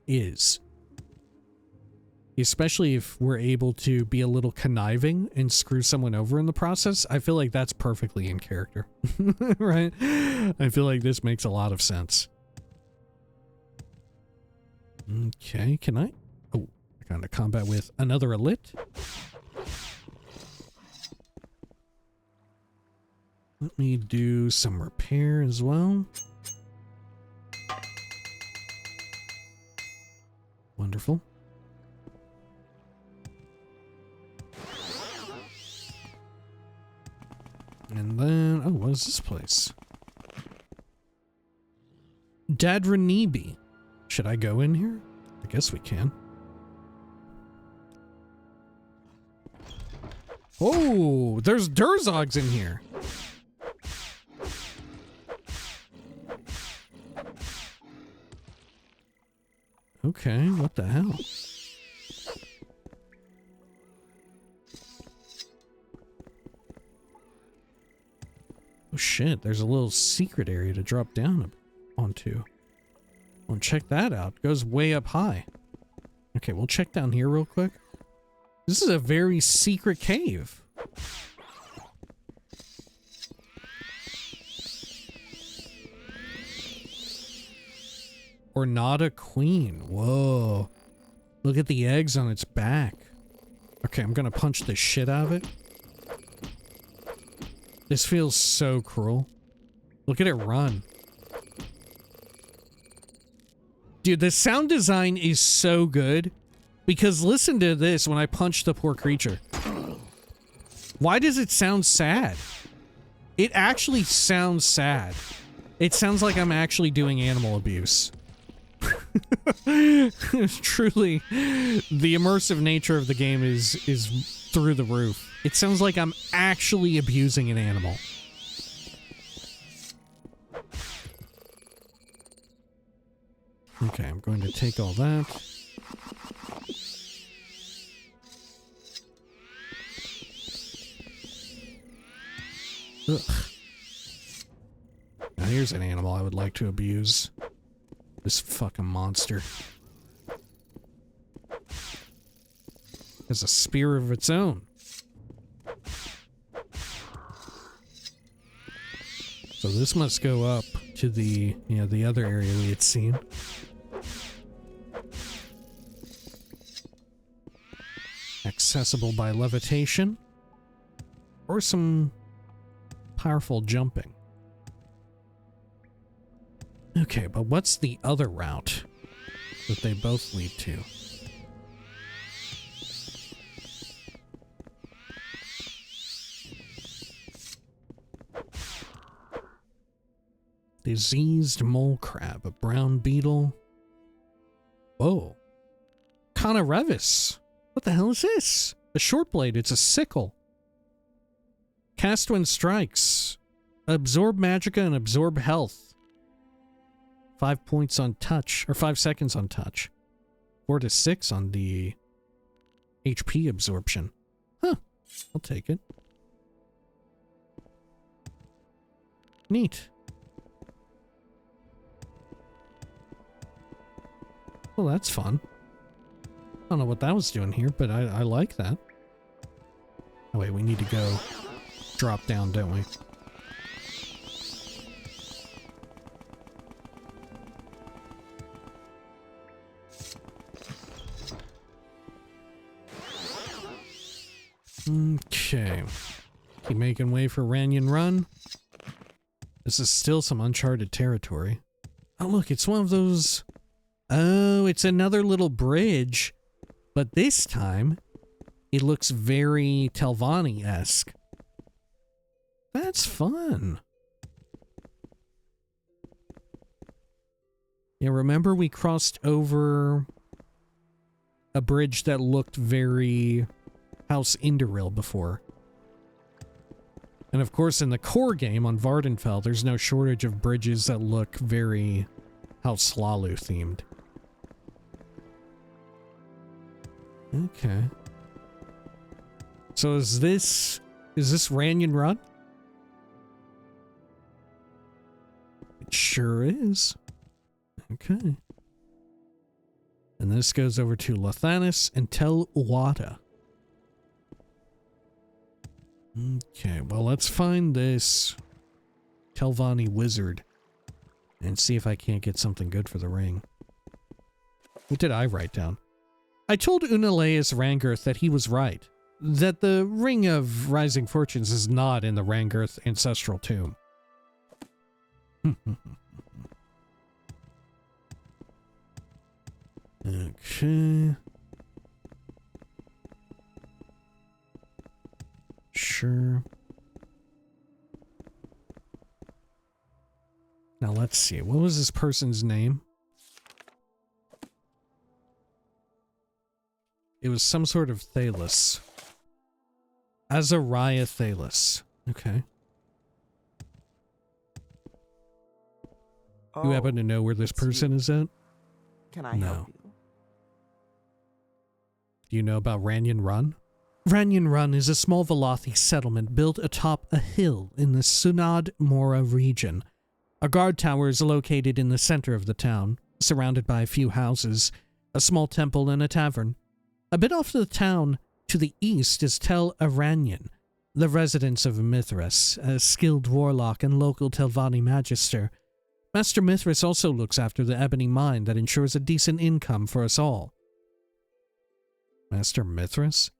is. Especially if we're able to be a little conniving and screw someone over in the process, I feel like that's perfectly in character. Right? I feel like this makes a lot of sense. Okay, can I? Oh, I got into combat with another elite. Let me do some repair as well. Wonderful. And then, oh, what is this place? Dadranibi. Should I go in here? I guess we can. Oh, there's Durzogs in here. Okay, what the hell? Oh shit, there's a little secret area to drop down onto. Well, check that out. It goes way up high. Okay, we'll check down here real quick. This is a very secret cave. Ornata Queen. Whoa. Look at the eggs on its back. Okay, I'm gonna punch the shit out of it. This feels so cruel. Look at it run. Dude, the sound design is so good. Because listen to this when I punch the poor creature. Why does it sound sad? It actually sounds sad. It sounds like I'm actually doing animal abuse. Truly, the immersive nature of the game is through the roof. It sounds like I'm actually abusing an animal. Okay, I'm going to take all that. Ugh. Now here's an animal I would like to abuse. This fucking monster. Has a spear of its own. So this must go up to the, the other area we had seen. Accessible by levitation. Or some powerful jumping. Okay, but what's the other route that they both lead to? Diseased mole crab, a brown beetle. Whoa. Kana Revis. What the hell is this? A short blade, it's a sickle. Cast when strikes. Absorb magicka and absorb health. 5 points on touch, or 5 seconds on touch. 4 to 6 on the HP absorption. Huh. I'll take it. Neat. Well, that's fun. I don't know what that was doing here, but I like that. Oh wait, we need to go drop down, don't we? Okay. Keep making way for Ranyon-ruhn. This is still some uncharted territory. Oh look, it's one of those... Oh, it's another little bridge. But this time, it looks very Telvanni-esque. That's fun. Yeah, remember we crossed over a bridge that looked very House Indoril before. And of course, in the core game on Vardenfell, there's no shortage of bridges that look very House Slalu themed. Okay. So is this Ranyon-ruhn? It sure is. Okay. And this goes over to Lathanis and Telvanni. Okay, well, let's find this Telvanni wizard and see if I can't get something good for the ring. What did I write down? I told Uneleas Rangirth that he was right, that the Ring of Rising Fortunes is not in the Rangirth ancestral tomb. Okay. Sure. Now let's see. What was this person's name? It was some sort of Thalos. Azariah Thalos. Okay. You happen to know where this person is at? Can I help you? Do you know about Ranyon-ruhn? Ranyon-ruhn is a small Velothi settlement built atop a hill in the Sunad Mora region. A guard tower is located in the center of the town, surrounded by a few houses, a small temple, and a tavern. A bit off the town to the east is Tel Aranyon, the residence of Mithras, a skilled warlock and local Telvanni magister. Master Mithras also looks after the ebony mine that ensures a decent income for us all. Master Mithras?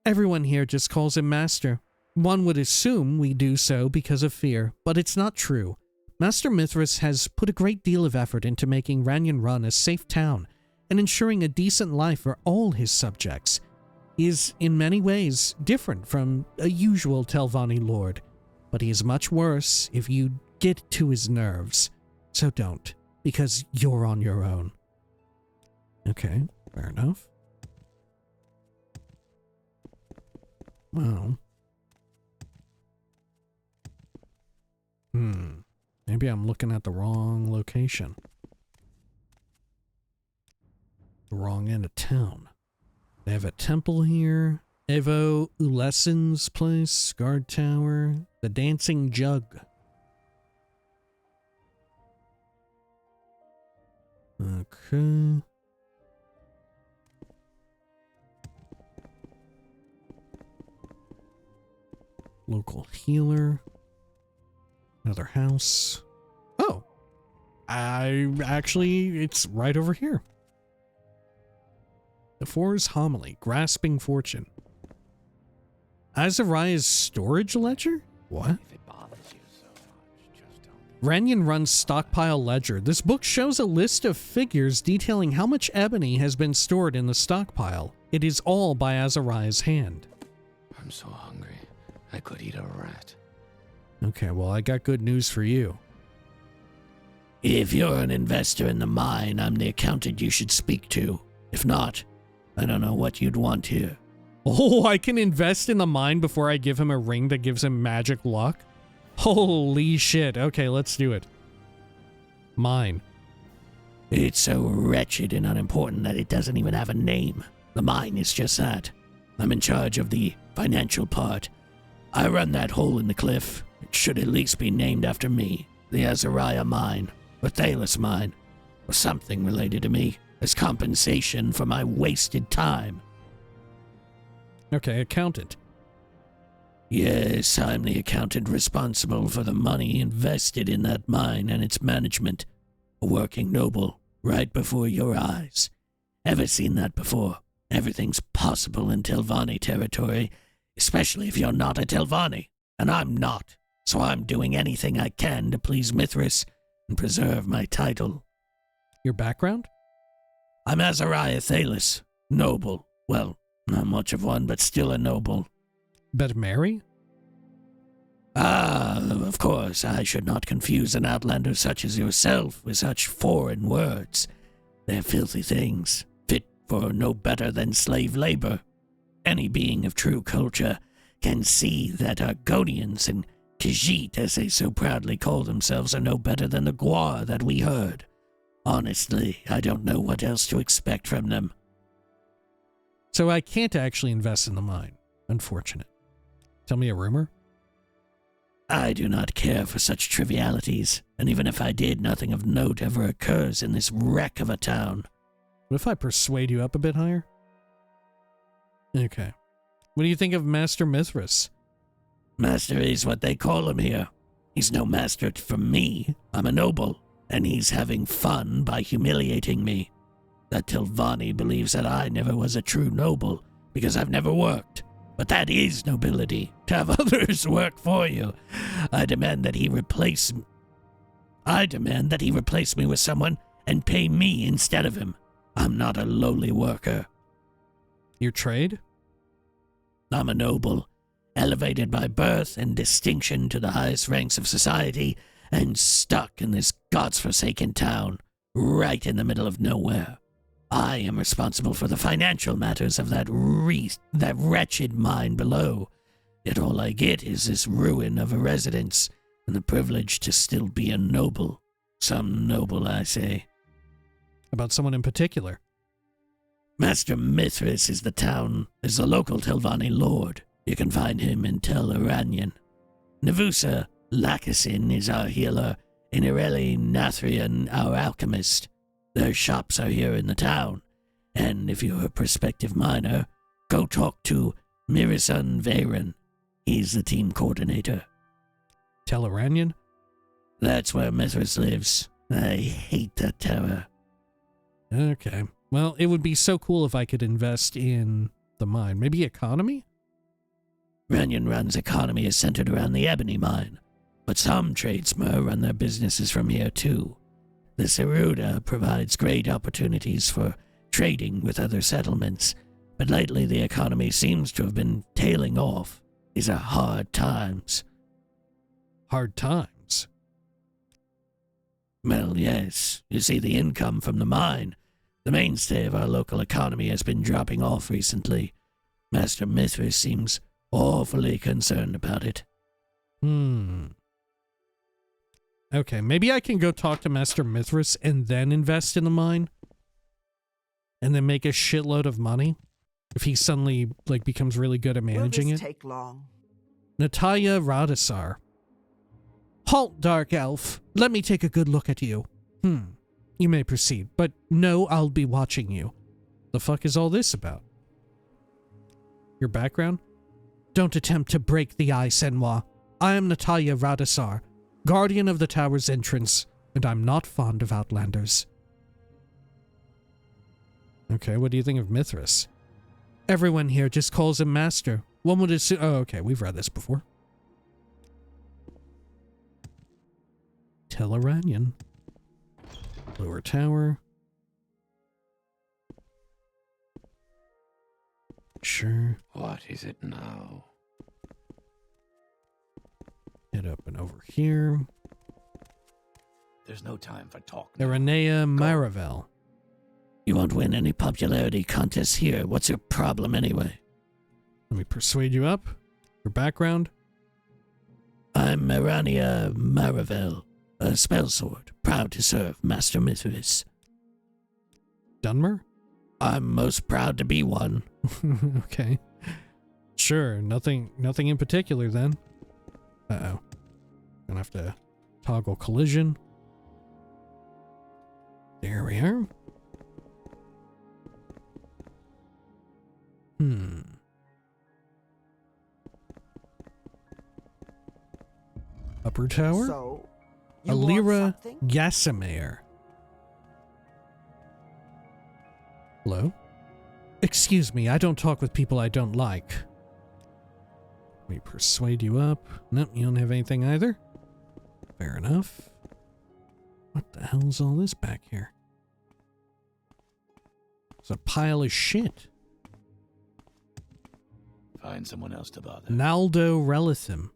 Everyone here just calls him Master. One would assume we do so because of fear, but it's not true. Master Mithras has put a great deal of effort into making Ranyon-ruhn a safe town and ensuring a decent life for all his subjects. He is in many ways different from a usual Telvanni lord, but he is much worse if you get to his nerves. So don't, because you're on your own. Okay, fair enough. Well. Maybe I'm looking at the wrong location. The wrong end of town. They have a temple here. Evo Ulessen's place, guard tower, the dancing jug. Okay. Local healer. Another house. Oh. It's right over here. The Four's Homily, Grasping Fortune. Azariah's storage ledger? What? If it bothers you so much, just tell me. Ranyon-ruhn's stockpile ledger. This book shows a list of figures detailing how much ebony has been stored in the stockpile. It is all by Azariah's hand. I'm so hungry. I could eat a rat. Okay, well, I got good news for you. If you're an investor in the mine, I'm the accountant you should speak to. If not, I don't know what you'd want here. Oh, I can invest in the mine before I give him a ring that gives him magic luck? Holy shit. Okay, let's do it. Mine. It's so wretched and unimportant that it doesn't even have a name. The mine is just that. I'm in charge of the financial part. I run that hole in the cliff. It should at least be named after me. The Azariah Mine, or Thalos Mine, or something related to me, as compensation for my wasted time. Okay, accountant. Yes, I'm the accountant responsible for the money invested in that mine and its management. A working noble, right before your eyes. Ever seen that before? Everything's possible in Telvanni territory, especially if you're not a Telvanni, and I'm not. So I'm doing anything I can to please Mithras and preserve my title. Your background? I'm Azariah Thalos, noble. Well, not much of one, but still a noble. Bet Mary? Ah, of course, I should not confuse an outlander such as yourself with such foreign words. They're filthy things, fit for no better than slave labor. Any being of true culture can see that Argonians and Khajiit, as they so proudly call themselves, are no better than the Gwar that we heard. Honestly, I don't know what else to expect from them. So I can't actually invest in the mine. Unfortunate. Tell me a rumor? I do not care for such trivialities, and even if I did, nothing of note ever occurs in this wreck of a town. What if I persuade you up a bit higher? Okay. What do you think of Master Mithras? Master is what they call him here. He's no master for me. I'm a noble, and he's having fun by humiliating me. That Telvanni believes that I never was a true noble because I've never worked. But that is nobility, to have others work for you. I demand that he replace me with someone and pay me instead of him. I'm not a lowly worker. Your trade? I'm a noble, elevated by birth and distinction to the highest ranks of society, and stuck in this god's-forsaken town, right in the middle of nowhere. I am responsible for the financial matters of that wretched mine below. Yet all I get is this ruin of a residence and the privilege to still be a noble. Some noble, I say. About someone in particular? Master Mithras is the local Telvanni lord. You can find him in Ranyon. Navusa Lakasin is our healer, and Ireli Nathrian our alchemist. Their shops are here in the town, and if you're a prospective miner, go talk to Mirisan Varen. He's the team coordinator. Ranyon? That's where Mithras lives. I hate that terror. Okay. Well, it would be so cool if I could invest in the mine. Maybe economy? Ranyon-ruhn's economy is centered around the ebony mine, but some tradesmen run their businesses from here too. The Saruda provides great opportunities for trading with other settlements, but lately the economy seems to have been tailing off. These are hard times. Hard times? Well, yes. You see, the income from the mine, the mainstay of our local economy, has been dropping off recently. Master Mithras seems awfully concerned about it. Okay, maybe I can go talk to Master Mithras and then invest in the mine? And then make a shitload of money? If he suddenly, becomes really good at managing it? Will this take long? Natalia Radisar. Halt, Dark Elf. Let me take a good look at you. You may proceed, but no, I'll be watching you. The fuck is all this about? Your background? Don't attempt to break the eye, Senwa. I am Natalia Radisar, guardian of the tower's entrance, and I'm not fond of outlanders. Okay, what do you think of Mithras? Everyone here just calls him Master. One would assume... Oh, okay, we've read this before. Ranyon. Lower tower. Sure. What is it now? Head up and over here. There's no time for talk now. Irenea Maravel. You won't win any popularity contests here. What's your problem anyway? Let me persuade you up. Your background? I'm Irenea Maravel, a spellsword, proud to serve Master Mithras. Dunmer? I'm most proud to be one. Okay. Sure, nothing in particular then. Uh-oh. Gonna have to toggle collision. There we are. Upper tower? So, you Alira want something? Gassimer. Hello? Excuse me, I don't talk with people I don't like. Let me persuade you up. Nope, you don't have anything either. Fair enough. What the hell's all this back here? It's a pile of shit. Find someone else to bother. Naldo Relithim.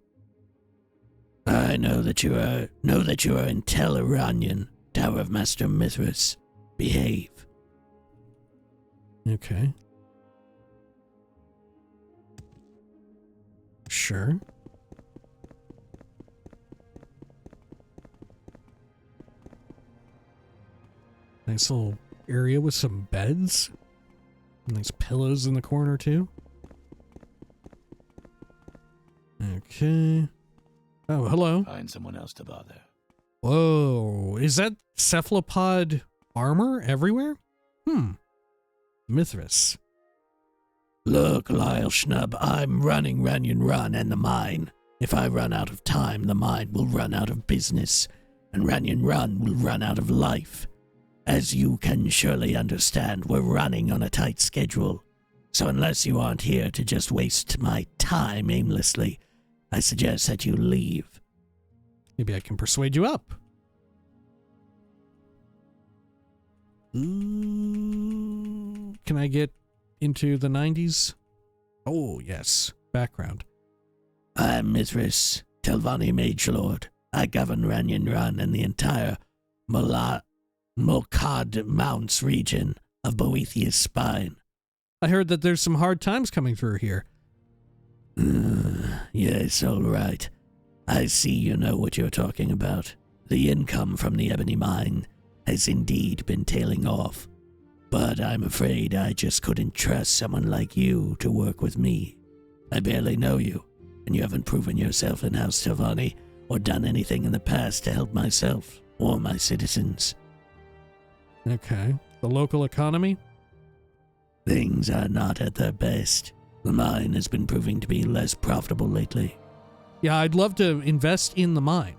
I know that you are in Ranyon, Tower of Master Mithras. Behave. Okay. Sure. Nice little area with some beds. Nice pillows in the corner too. Okay. Oh, hello. Find someone else to bother. Whoa. Is that cephalopod armor everywhere? Mithras. Look, Lyle Schnub, I'm running Ranyon-ruhn and the mine. If I run out of time, the mine will run out of business, and Ranyon-ruhn will run out of life. As you can surely understand, we're running on a tight schedule. So unless you aren't here to just waste my time aimlessly, I suggest that you leave. Maybe I can persuade you up. Can I get into the 90s? Oh, yes. Background. I'm Mithras, Telvanni Mage Lord. I govern Ranyon-ruhn and the entire Mulkad Mounts region of Boethius Spine. I heard that there's some hard times coming through here. Yes, all right. I see you know what you're talking about. The income from the ebony mine has indeed been tailing off. But I'm afraid I just couldn't trust someone like you to work with me. I barely know you, and you haven't proven yourself in House Telvanni or done anything in the past to help myself or my citizens. Okay. The local economy? Things are not at their best. The mine has been proving to be less profitable lately. Yeah, I'd love to invest in the mine.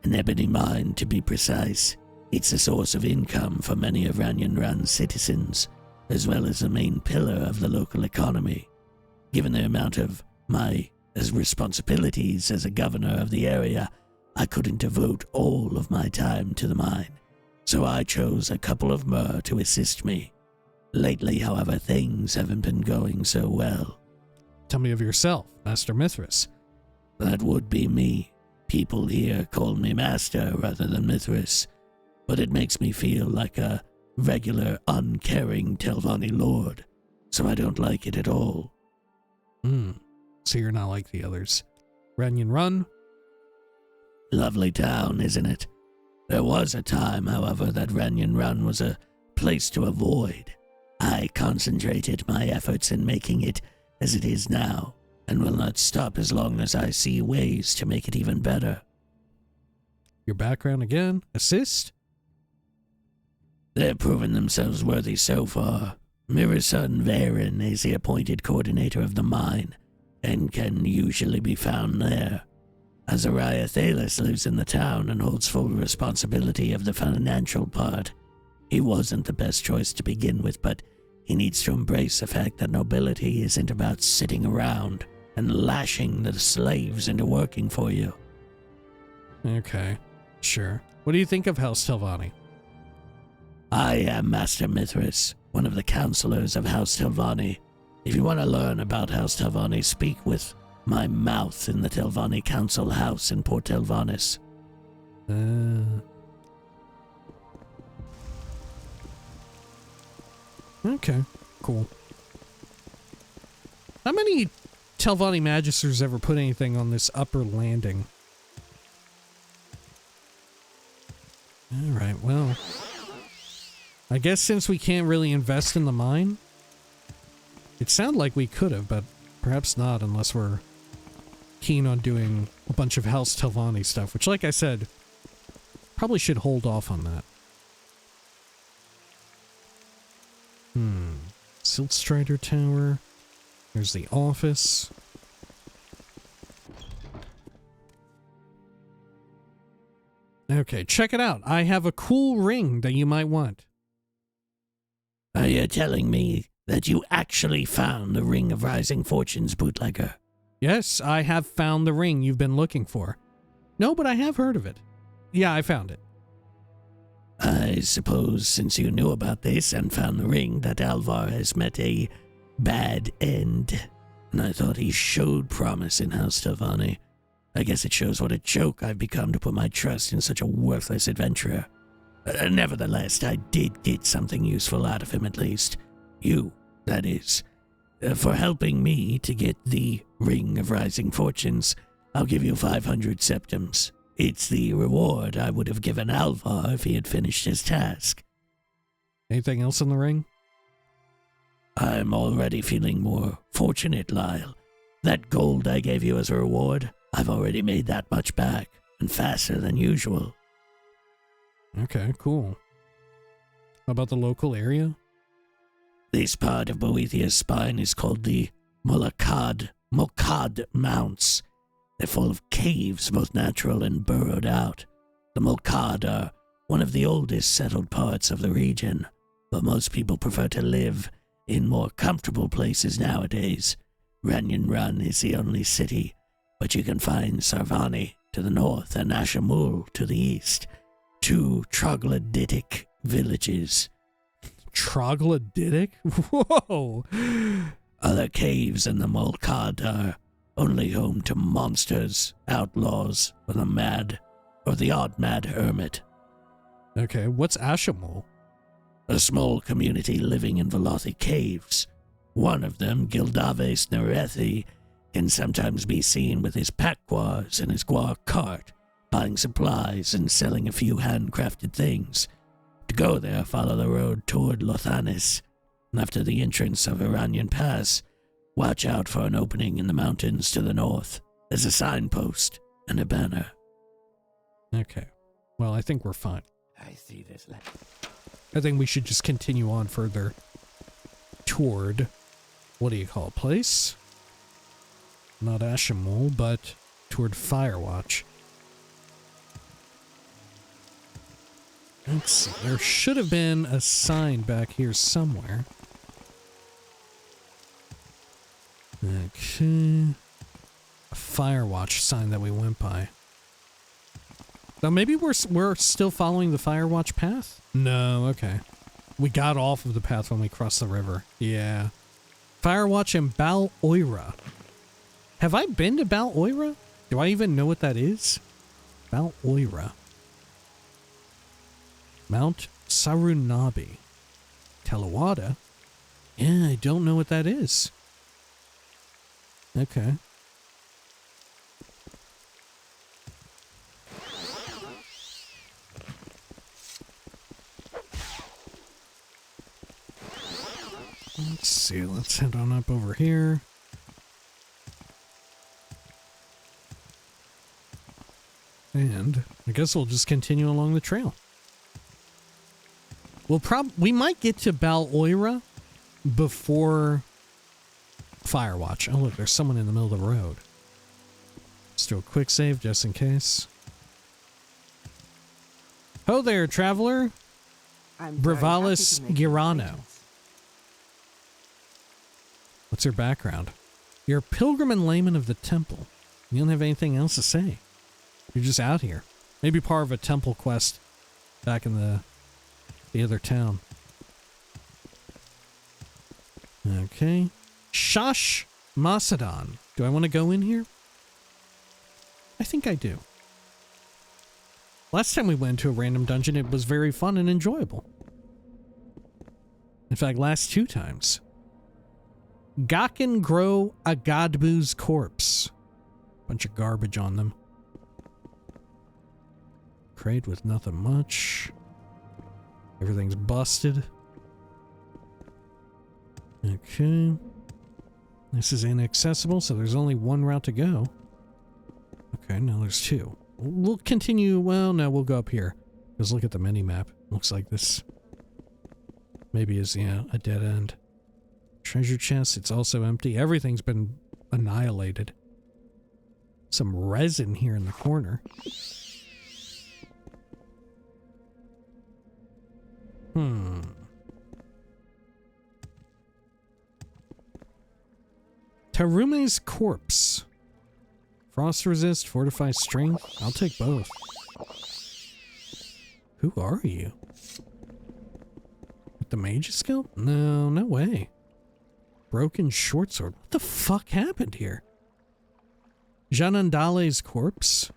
An ebony mine, to be precise. It's a source of income for many of Ranyon-ruhn's citizens, as well as a main pillar of the local economy. Given the amount of my responsibilities as a governor of the area, I couldn't devote all of my time to the mine, so I chose a couple of mer to assist me. Lately, however, things haven't been going so well. Tell me of yourself, Master Mithras. That would be me. People here call me Master rather than Mithras, but it makes me feel like a regular, uncaring Telvanni Lord, so I don't like it at all. So you're not like the others. Ranyon-ruhn? Lovely town, isn't it? There was a time, however, that Ranyon-ruhn was a place to avoid. I concentrated my efforts in making it as it is now, and will not stop as long as I see ways to make it even better. Your background again? Assist? They've proven themselves worthy so far. Mirror's son Varen is the appointed coordinator of the mine, and can usually be found there. Azariah Thalis lives in the town and holds full responsibility of the financial part. He wasn't the best choice to begin with, but he needs to embrace the fact that nobility isn't about sitting around and lashing the slaves into working for you. Okay, sure. What do you think of House Telvanni? I am Master Mithras, one of the counselors of House Telvanni. If you want to learn about House Telvanni, speak with my mouth in the Telvanni Council House in Port Telvannis. Okay, cool. How many Telvanni Magisters ever put anything on this upper landing? Alright, well, I guess since we can't really invest in the mine, it sounded like we could have, but perhaps not unless we're keen on doing a bunch of House Telvanni stuff, which, like I said, probably should hold off on that. Siltstrider Tower. There's the office. Okay, check it out. I have a cool ring that you might want. Are you telling me that you actually found the Ring of Rising Fortunes, bootlegger? Yes, I have found the ring you've been looking for. No, but I have heard of it. Yeah, I found it. I suppose since you knew about this and found the ring, that Alvar has met a bad end. And I thought he showed promise in House Telvanni. I guess it shows what a joke I've become to put my trust in such a worthless adventurer. Nevertheless, I did get something useful out of him at least. You, that is. For helping me to get the Ring of Rising Fortunes, I'll give you 500 septims. It's the reward I would have given Alvar if he had finished his task. Anything else in the ring? I'm already feeling more fortunate, Lyle. That gold I gave you as a reward, I've already made that much back, and faster than usual. Okay, cool. How about the local area? This part of Boethia's spine is called the Molkad Mounts. They're full of caves, both natural and burrowed out. The Molkad are one of the oldest settled parts of the region, but most people prefer to live in more comfortable places nowadays. Ranyon-ruhn is the only city, but you can find Telvanni to the north and Ashamul to the east, two troglodytic villages. Troglodytic? Whoa! Other caves in the Molkad are only home to monsters, outlaws, or the odd mad hermit. Okay, what's Ashamul? A small community living in Velothi caves. One of them, Gildaves Nerethi, can sometimes be seen with his packquas and his guar cart, buying supplies and selling a few handcrafted things. To go there, follow the road toward Lothanis, and after the entrance of Iranyan Pass, watch out for an opening in the mountains to the north. There's a signpost and a banner. Okay, well, I think we're fine. I see this land. I think we should just continue on further toward, what do you call it, place? Not Ashamul, but toward Firewatch. Let's see, there should have been a sign back here somewhere. Okay. A Firewatch sign that we went by. Now maybe we're still following the Firewatch path? No, okay. We got off of the path when we crossed the river. Yeah. Firewatch and Bal Oira. Have I been to Bal Oira? Do I even know what that is? Bal Oira. Mount Sarunabi. Telawada? Yeah, I don't know what that is. Okay. Let's see, let's head on up over here. And I guess we'll just continue along the trail. We might get to Bal Oira before Firewatch. Oh look, there's someone in the middle of the road. Let's do a quick save just in case. Ho there, traveler. Bravalis Girano. What's your background? You're a pilgrim and layman of the temple. You don't have anything else to say. You're just out here. Maybe part of a temple quest back in the other town. Okay. Shash Macedon. Do I want to go in here? I think I do. Last time we went to a random dungeon, it was very fun and enjoyable. In fact, last 2 times. Gakken Grow Agadbu's corpse. Bunch of garbage on them. Crate with nothing much. Everything's busted. Okay. This is inaccessible, so there's only one route to go. Okay, now there's 2. We'll continue. Well, no, we'll go up here. Because look at the mini-map. Looks like this maybe is, yeah, a dead end. Treasure chest, it's also empty. Everything's been annihilated. Some resin here in the corner. Tarume's corpse. Frost resist, fortify strength. I'll take both. Who are you? With the Mage's Guild? No, no way. Broken short sword. What the fuck happened here? Janandale's corpse.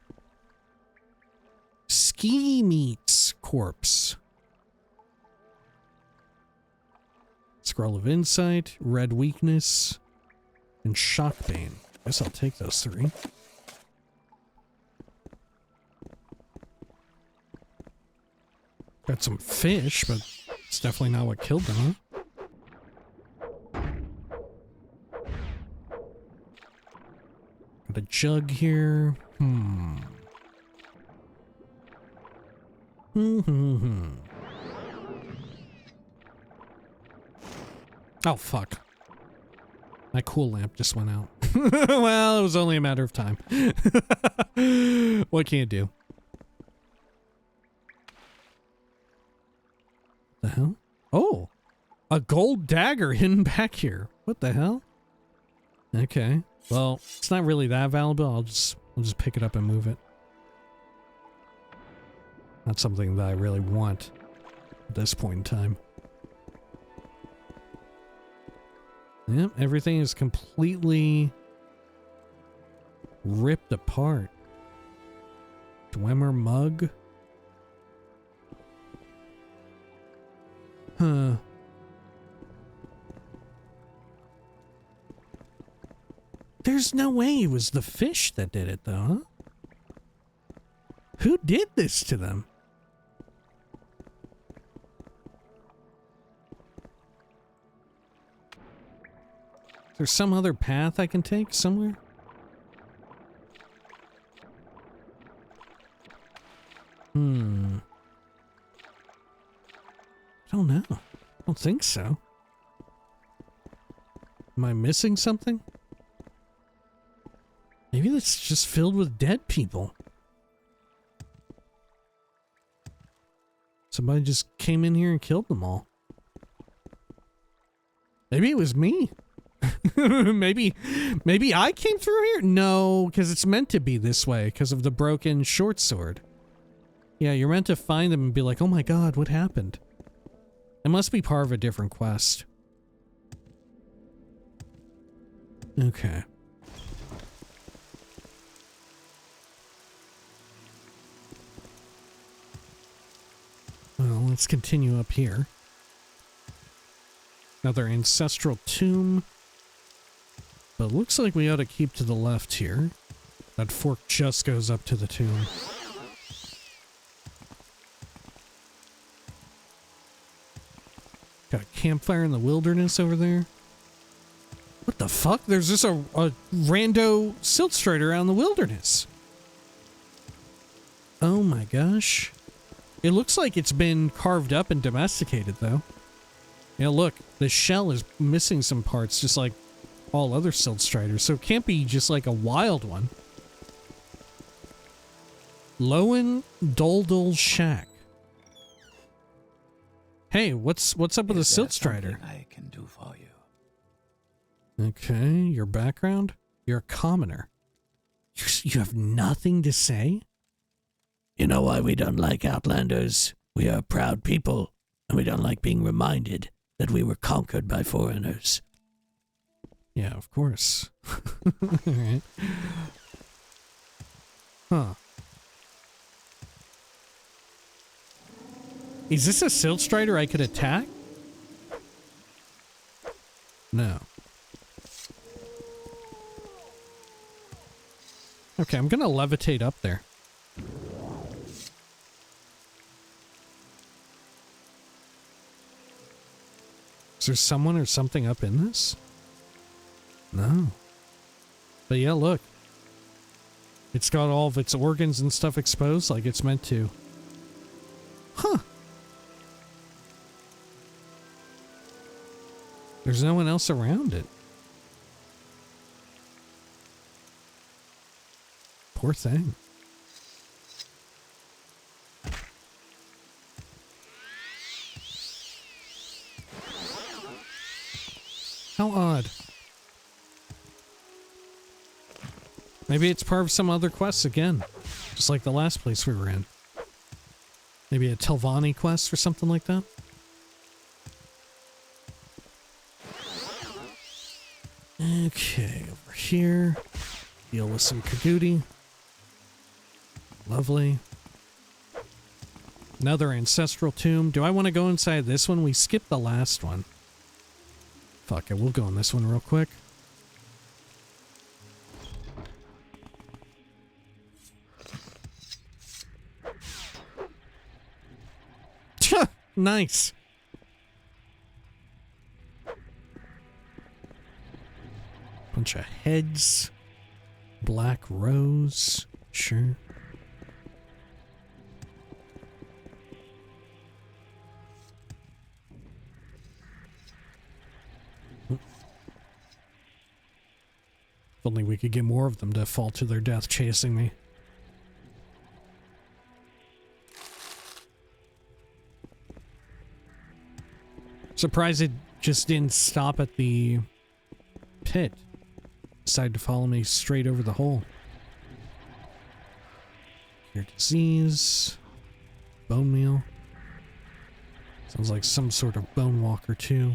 Ski Meat's corpse. Scroll of Insight, Red Weakness, and Shockbane. Guess I'll take those 3. Got some fish, but it's definitely not what killed them, huh? Shug here. Oh, fuck. My cool lamp just went out. Well, it was only a matter of time. What can you do? The hell? Oh! A gold dagger hidden back here. What the hell? Okay. Well, it's not really that valuable. I'll just pick it up and move it. Not something that I really want at this point in time. Yep, everything is completely ripped apart. Dwemer mug. Huh. There's no way it was the fish that did it, though, huh? Who did this to them? Is there some other path I can take somewhere? I don't know. I don't think so. Am I missing something? Maybe it's just filled with dead people. Somebody just came in here and killed them all. Maybe it was me. maybe I came through here? No, because it's meant to be this way because of the broken short sword. Yeah, you're meant to find them and be like, oh my god, what happened? It must be part of a different quest. Okay. Well, let's continue up here. Another ancestral tomb. But it looks like we ought to keep to the left here. That fork just goes up to the tomb. Got a campfire in the wilderness over there. What the fuck? There's just a rando silt strider out in the wilderness. Oh my gosh. It looks like it's been carved up and domesticated, though. Yeah, look, the shell is missing some parts, just like all other silt striders, so it can't be just like a wild one. Lowen Doldol Shack. Hey, what's up with the silt strider? I can do for you. Okay, your background? You're a commoner. You have nothing to say? You know why we don't like Outlanders? We are a proud people, and we don't like being reminded that we were conquered by foreigners. Yeah, of course. Alright. Huh. Is this a silt strider I could attack? No. Okay, I'm gonna levitate up there. Is there someone or something up in this? No. But yeah, look. It's got all of its organs and stuff exposed like it's meant to. Huh. There's no one else around it. Poor thing. How odd. Maybe it's part of some other quests again. Just like the last place we were in. Maybe a Telvanni quest or something like that. Okay, over here. Deal with some Kagudi. Lovely. Another ancestral tomb. Do I want to go inside this one? We skipped the last one. Fuck it, we'll go in this one real quick. Nice. Bunch of heads. Black rose. Sure. If only we could get more of them to fall to their death chasing me. Surprised it just didn't stop at the pit. Decided to follow me straight over the hole. Cure disease. Bone meal. Sounds like some sort of bone walker too.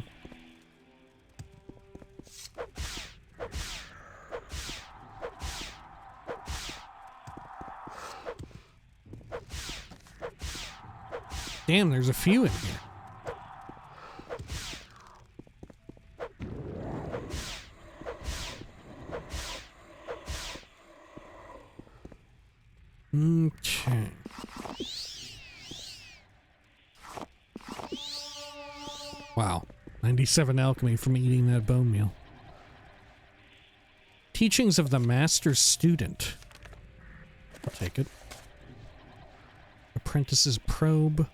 Damn, there's a few in here. Okay. Wow. 97 alchemy from eating that bone meal. Teachings of the Master's Student. I'll take it. Apprentice's Probe.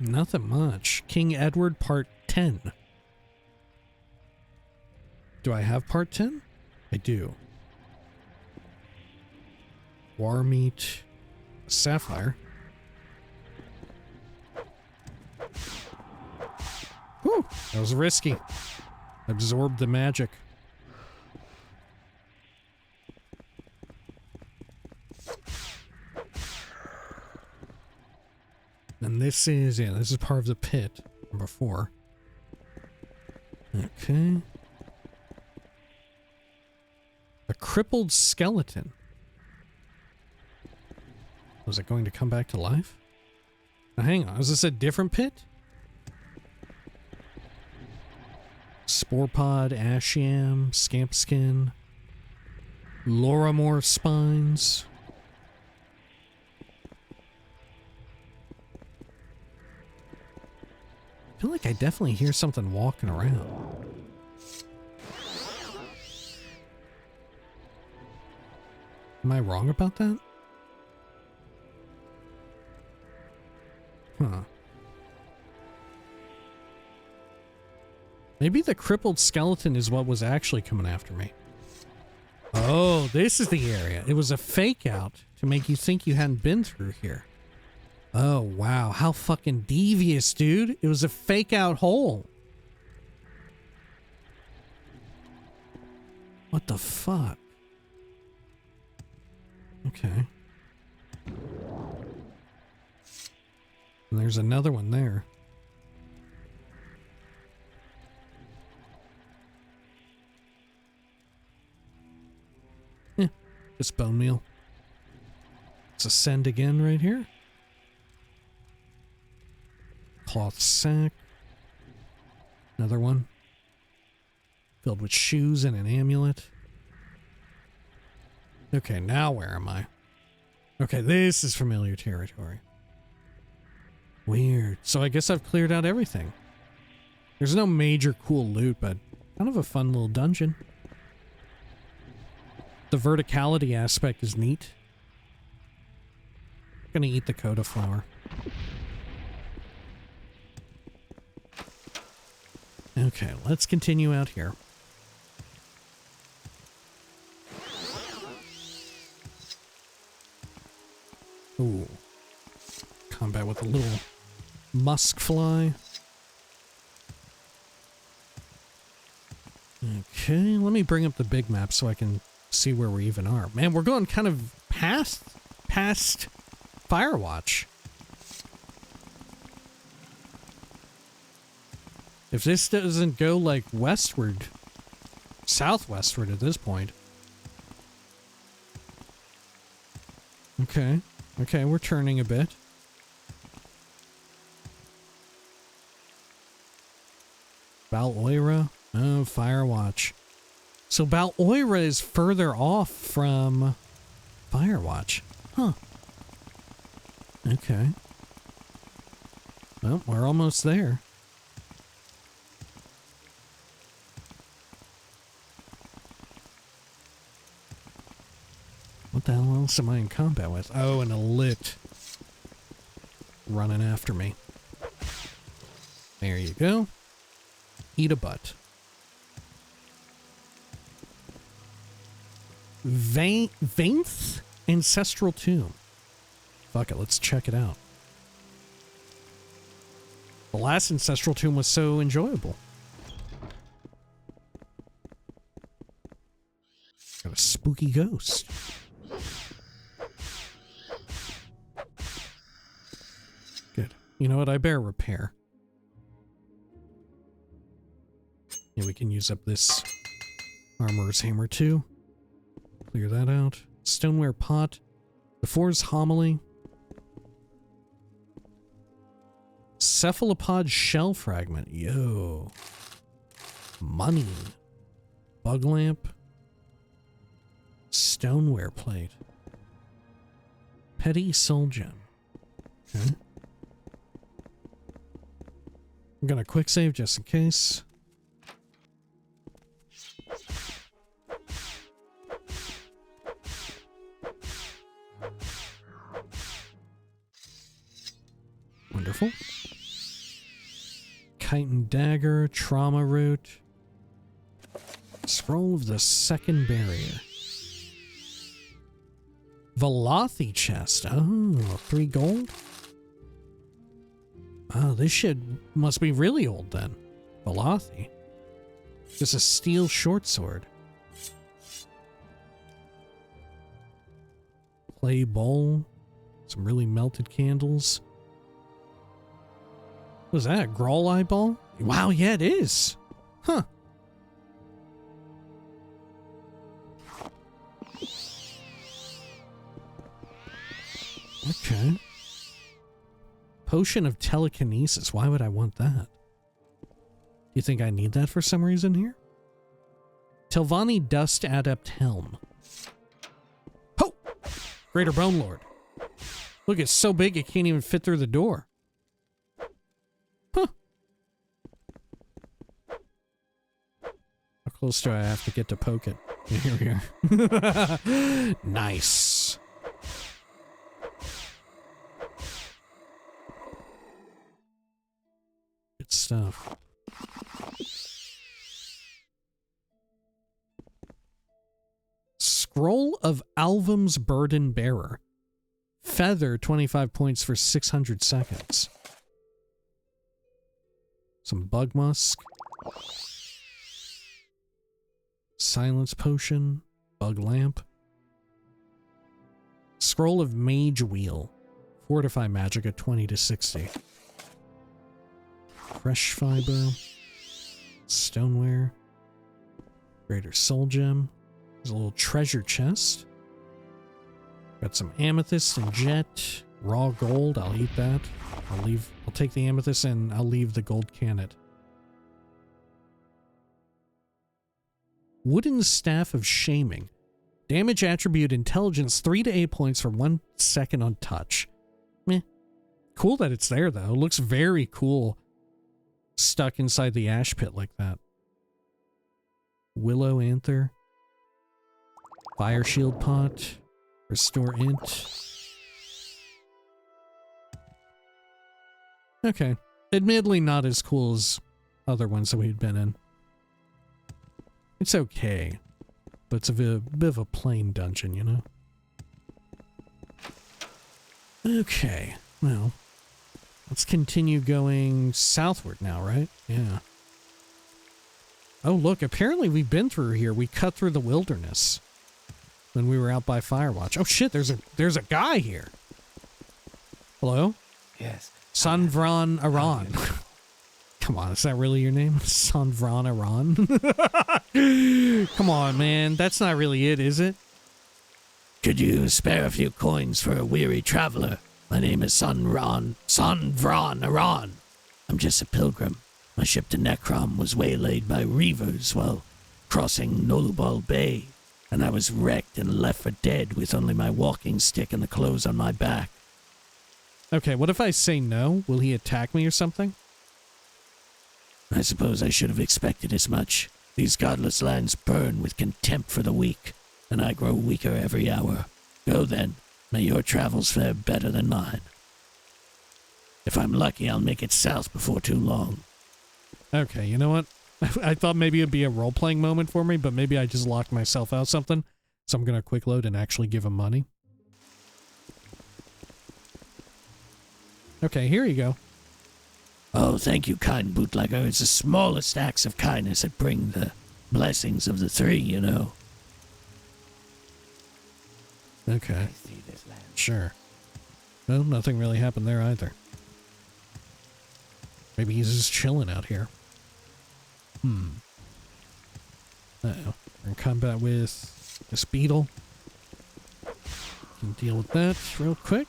Nothing much. King Edward Part 10. Do I have Part 10? I do. War meat. Sapphire. Whew, that was risky. Absorbed the magic. And this is, yeah, this is part of the pit. Number 4. Okay. A crippled skeleton. Was it going to come back to life? Now hang on, is this a different pit? Spore pod, ash yam, scamp skin, Loramore spines. I feel like I definitely hear something walking around. Am I wrong about that? Huh. Maybe the crippled skeleton is what was actually coming after me. Oh, this is the area. It was a fake out to make you think you hadn't been through here. Oh, wow. How fucking devious, dude. It was a fake out hole. What the fuck? Okay. And there's another one there. Just bone meal. Let's ascend again right here. Cloth sack. Another one. Filled with shoes and an amulet. Okay, now where am I? Okay, this is familiar territory. Weird. So I guess I've cleared out everything. There's no major cool loot, but kind of a fun little dungeon. The verticality aspect is neat. I'm gonna eat the Coda flower. Okay, let's continue out here. Ooh. Combat with a little musk fly. Okay, let me bring up the big map so I can see where we even are. Man, we're going kind of past Firewatch. If this doesn't go like westward, southwestward at this point. Okay. Okay, we're turning a bit. Bal-Oira. Oh, Firewatch. So Bal-Oira is further off from Firewatch. Huh. Okay. Well, we're almost there. What the hell else am I in combat with? Oh, an elite running after me. There you go. Eat a butt. Vainth Ancestral Tomb. Fuck it, let's check it out. The last Ancestral Tomb was so enjoyable. Got a spooky ghost. Good. You know what? I better repair. Yeah, we can use up this Armorer's Hammer too. Clear that out. Stoneware pot. The For's Homily. Cephalopod shell fragment. Yo. Money. Bug lamp. Stoneware plate. Petty soul gem. Okay. I'm gonna quick save just in case. Wonderful. Chitin dagger, trauma root. Scroll of the second barrier. Velothi chest. Oh, 3 gold? Oh, this shit must be really old then. Velothi. Just a steel short sword. Clay bowl. Some really melted candles. Was that a Grawl eyeball? Wow, yeah, it is. Huh. Okay. Potion of telekinesis. Why would I want that? You think I need that for some reason here? Telvanni Dust Adept Helm. Ho! Greater Bone Lord. Look, it's so big it can't even fit through the door. Huh. How close do I have to get to poke it? Here we are. Nice. Good stuff. Scroll of Alvum's Burden Bearer. Feather, 25 points for 600 seconds. Some bug musk. Silence potion. Bug lamp. Scroll of Mage Wheel. Fortify magic at 20 to 60. Fresh fiber. Stoneware. Greater soul gem. There's a little treasure chest. Got some amethyst and jet. Raw gold. I'll eat that. I'll take the amethyst and I'll leave the gold cannet. Wooden Staff of Shaming. Damage attribute intelligence 3 to 8 points for 1 second on touch. Meh. Cool that it's there though. Looks very cool. Stuck inside the ash pit like that. Willow Anther. Fire Shield Pot. Restore Int. Okay. Admittedly not as cool as other ones that we'd been in. It's okay. But it's a bit of a plain dungeon, you know? Okay. Well, let's continue going southward now, right? Yeah. Oh, look. Apparently we've been through here. We cut through the wilderness when we were out by Firewatch. Oh, shit. There's a guy here. Hello? Yes. Ranyon-ruhn. Come on, is that really your name? Ranyon-ruhn? Come on, man. That's not really it, is it? Could you spare a few coins for a weary traveler? My name is Ranyon-ruhn. I'm just a pilgrim. My ship to Necrom was waylaid by reavers while crossing Nolubal Bay, and I was wrecked and left for dead with only my walking stick and the clothes on my back. Okay, what if I say no? Will he attack me or something? I suppose I should have expected as much. These godless lands burn with contempt for the weak, and I grow weaker every hour. Go then. May your travels fare better than mine. If I'm lucky, I'll make it south before too long. Okay, you know what? I thought maybe it'd be a role-playing moment for me, but maybe I just locked myself out something. So I'm gonna quick load and actually give him money. Okay, here you go. Oh, thank you, kind bootlegger. It's the smallest acts of kindness that bring the blessings of the three, you know. Okay, I see this land. sure. Well, nothing really happened there either. Maybe he's just chilling out here. Uh-oh. We're in combat with this beetle. Can deal with that real quick.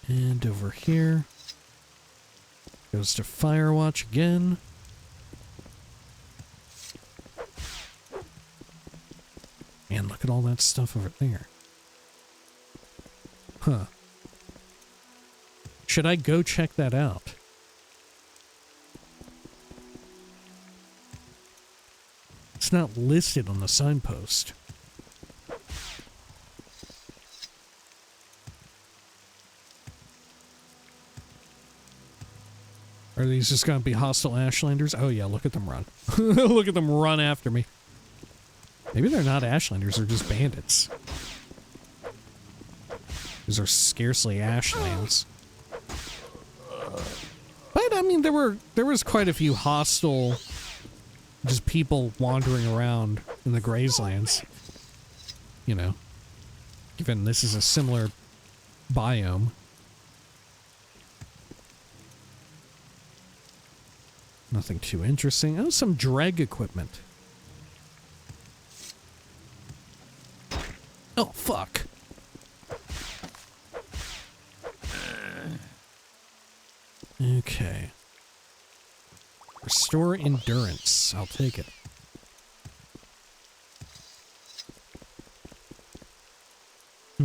And over here. Goes to Firewatch again. And look at all that stuff over there. Huh. Should I go check that out? It's not listed on the signpost. Are these just going to be hostile Ashlanders? Oh yeah, look at them run. Look at them run after me. Maybe they're not Ashlanders, they're just bandits. These are scarcely Ashlands. But I mean, there was quite a few hostile, just people wandering around in the Grazelands. You know, given this is a similar biome. Nothing too interesting. Oh, some dreg equipment. Oh, fuck. Okay. Restore endurance. I'll take it. A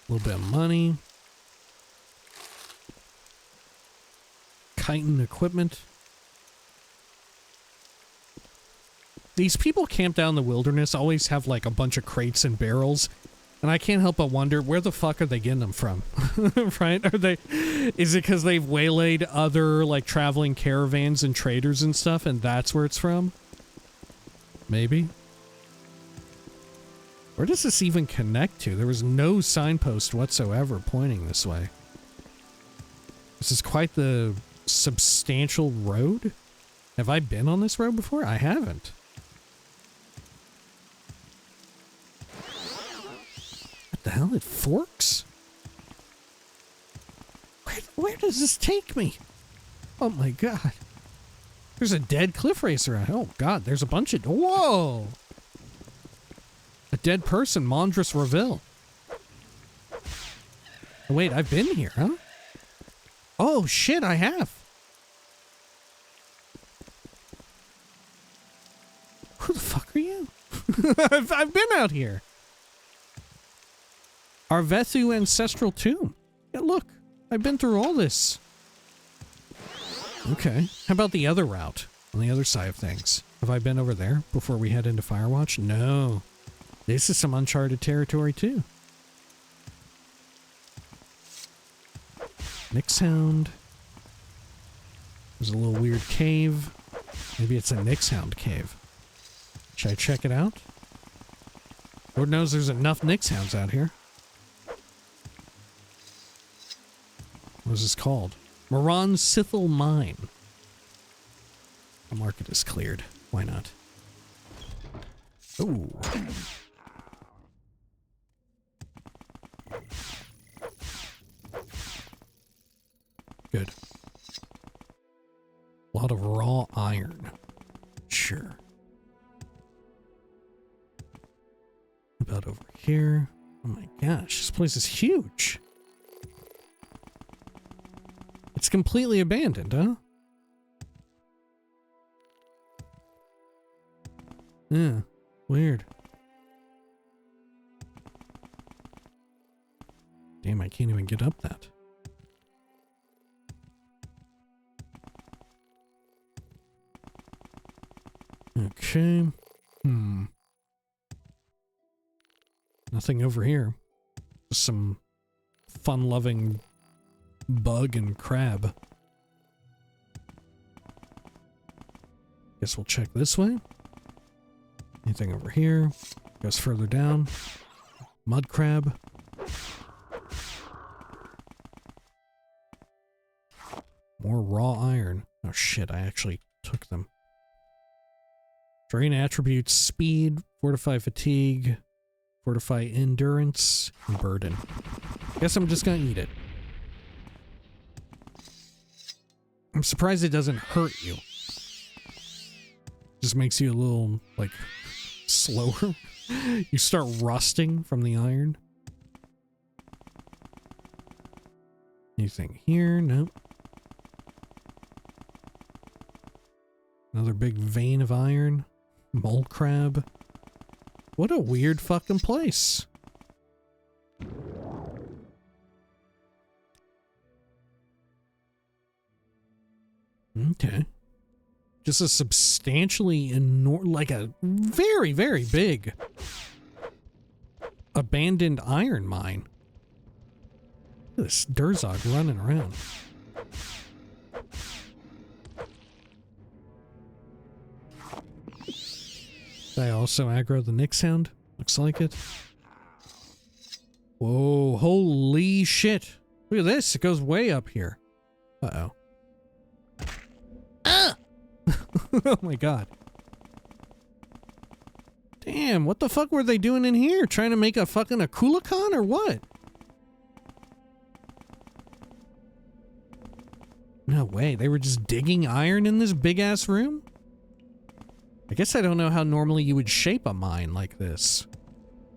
little bit of money. Chitin equipment. These people camped out in the wilderness always have like a bunch of crates and barrels, and I can't help but wonder, where the fuck are they getting them from? Right? Is it because they've waylaid other like traveling caravans and traders and stuff, and that's where it's from? Maybe. Where does this even connect to? There was no signpost whatsoever pointing this way. This is quite the substantial road. Have I been on this road before? I haven't. What the hell? It forks? Where does this take me? Oh my god. There's a dead cliff racer. Oh god, there's a bunch of... Whoa! A dead person, Morrowind Rebuilt. Oh, wait, I've been here, huh? Oh shit, I have. Who the fuck are you? I've been out here. Arvethu Ancestral Tomb. Yeah, look, I've been through all this. Okay, how about the other route on the other side of things? Have I been over there before we head into Firewatch? No. This is some uncharted territory too. Nick Hound. There's a little weird cave. Maybe it's a Nick Hound cave. Should I check it out? Lord knows there's enough Nick Hounds out here. What is this called? Moran Sithal Mine. The market is cleared. Why not? Ooh. Good. A lot of raw iron. Sure. About over here. Oh my gosh, this place is huge. It's completely abandoned, huh? Yeah. Weird. Damn, I can't even get up that. Okay. Nothing over here. Just some fun-loving bug and crab. Guess we'll check this way. Anything over here? Goes further down. Mud crab. More raw iron. Oh shit, I actually took them. Drain attributes: speed, fortify fatigue, fortify endurance, and burden. Guess I'm just gonna eat it. I'm surprised it doesn't hurt you. Just makes you a little, like, slower. You start rusting from the iron. Anything here? Nope. Another big vein of iron. Mole crab. What a weird fucking place. Okay. Just a substantially like a very, very big abandoned iron mine. Look at this Durzog running around. Did I also aggro the Nick sound? Looks like it. Whoa, holy shit. Look at this, it goes way up here. Uh-oh. Ah! Oh my god. Damn, what the fuck were they doing in here? Trying to make a fucking Akulakan or what? No way, they were just digging iron in this big-ass room? I guess I don't know how normally you would shape a mine like this.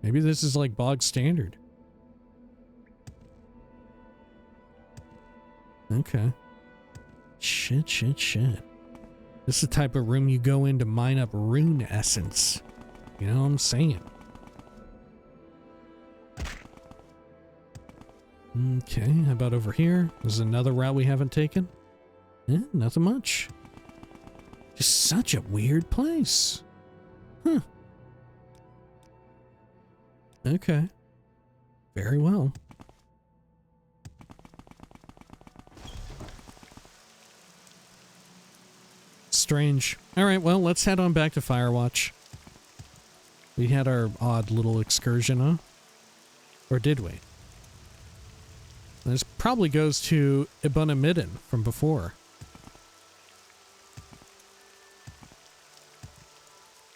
Maybe this is like bog standard. Okay. Shit. This is the type of room you go in to mine up rune essence. You know what I'm saying? Okay, how about over here? This is another route we haven't taken. Eh, nothing much. Just such a weird place. Huh. Okay. Very well. Strange. Alright, well, let's head on back to Firewatch. We had our odd little excursion, huh? Or did we? This probably goes to Ibunamidden from before.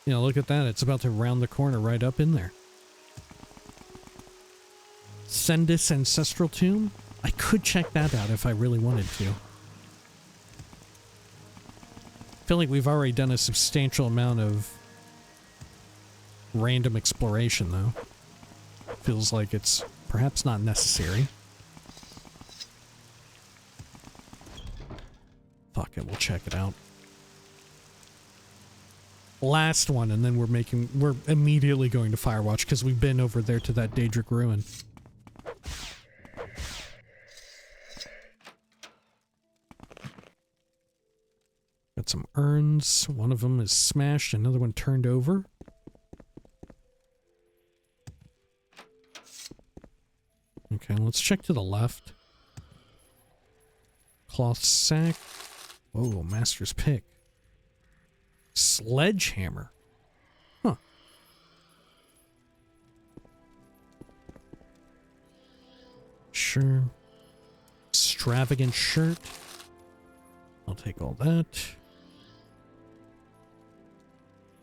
You know, look at that. It's about to round the corner right up in there. Sendis Ancestral Tomb? I could check that out if I really wanted to. I feel like we've already done a substantial amount of random exploration, though. Feels like it's perhaps not necessary. Fuck it, we'll check it out. Last one, and then we're immediately going to Firewatch because we've been over there to that Daedric ruin. Got some urns. One of them is smashed, another one turned over. Okay, let's check to the left. Cloth sack. Whoa, master's pick. Sledgehammer. Huh. Sure. Extravagant shirt. I'll take all that.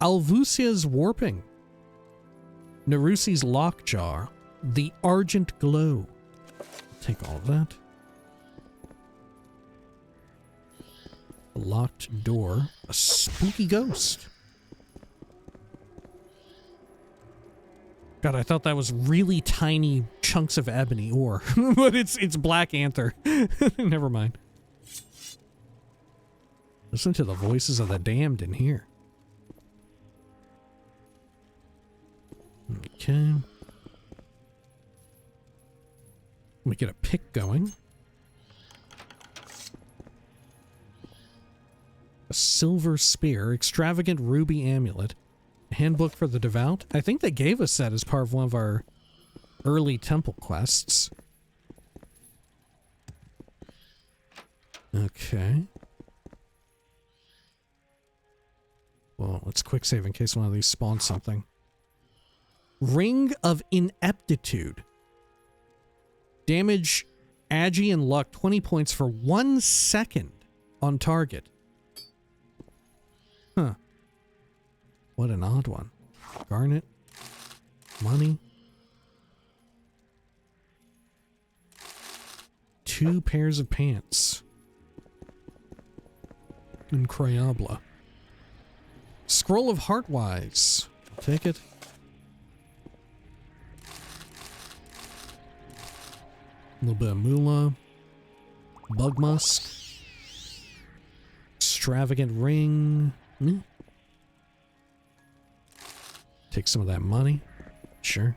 Alvusia's warping. Nerusi's lockjaw. The Argent Glow. I'll take all that. A locked door. A spooky ghost. God, I thought that was really tiny chunks of ebony ore. But it's Black Anther. Never mind. Listen to the voices of the damned in here. Okay. Let me get a pick going. A silver spear, extravagant ruby amulet, a handbook for the devout. I think they gave us that as part of one of our early temple quests. Okay. Well, let's quick save in case one of these spawns something. Ring of Ineptitude. Damage, agi, and luck 20 points for 1 second on target. Huh. What an odd one. Garnet. Money. 2 pairs of pants. Incroyable. Scroll of Heartwise. Take it. A little bit of moolah. Bug musk. Extravagant ring. Take some of that money. Sure.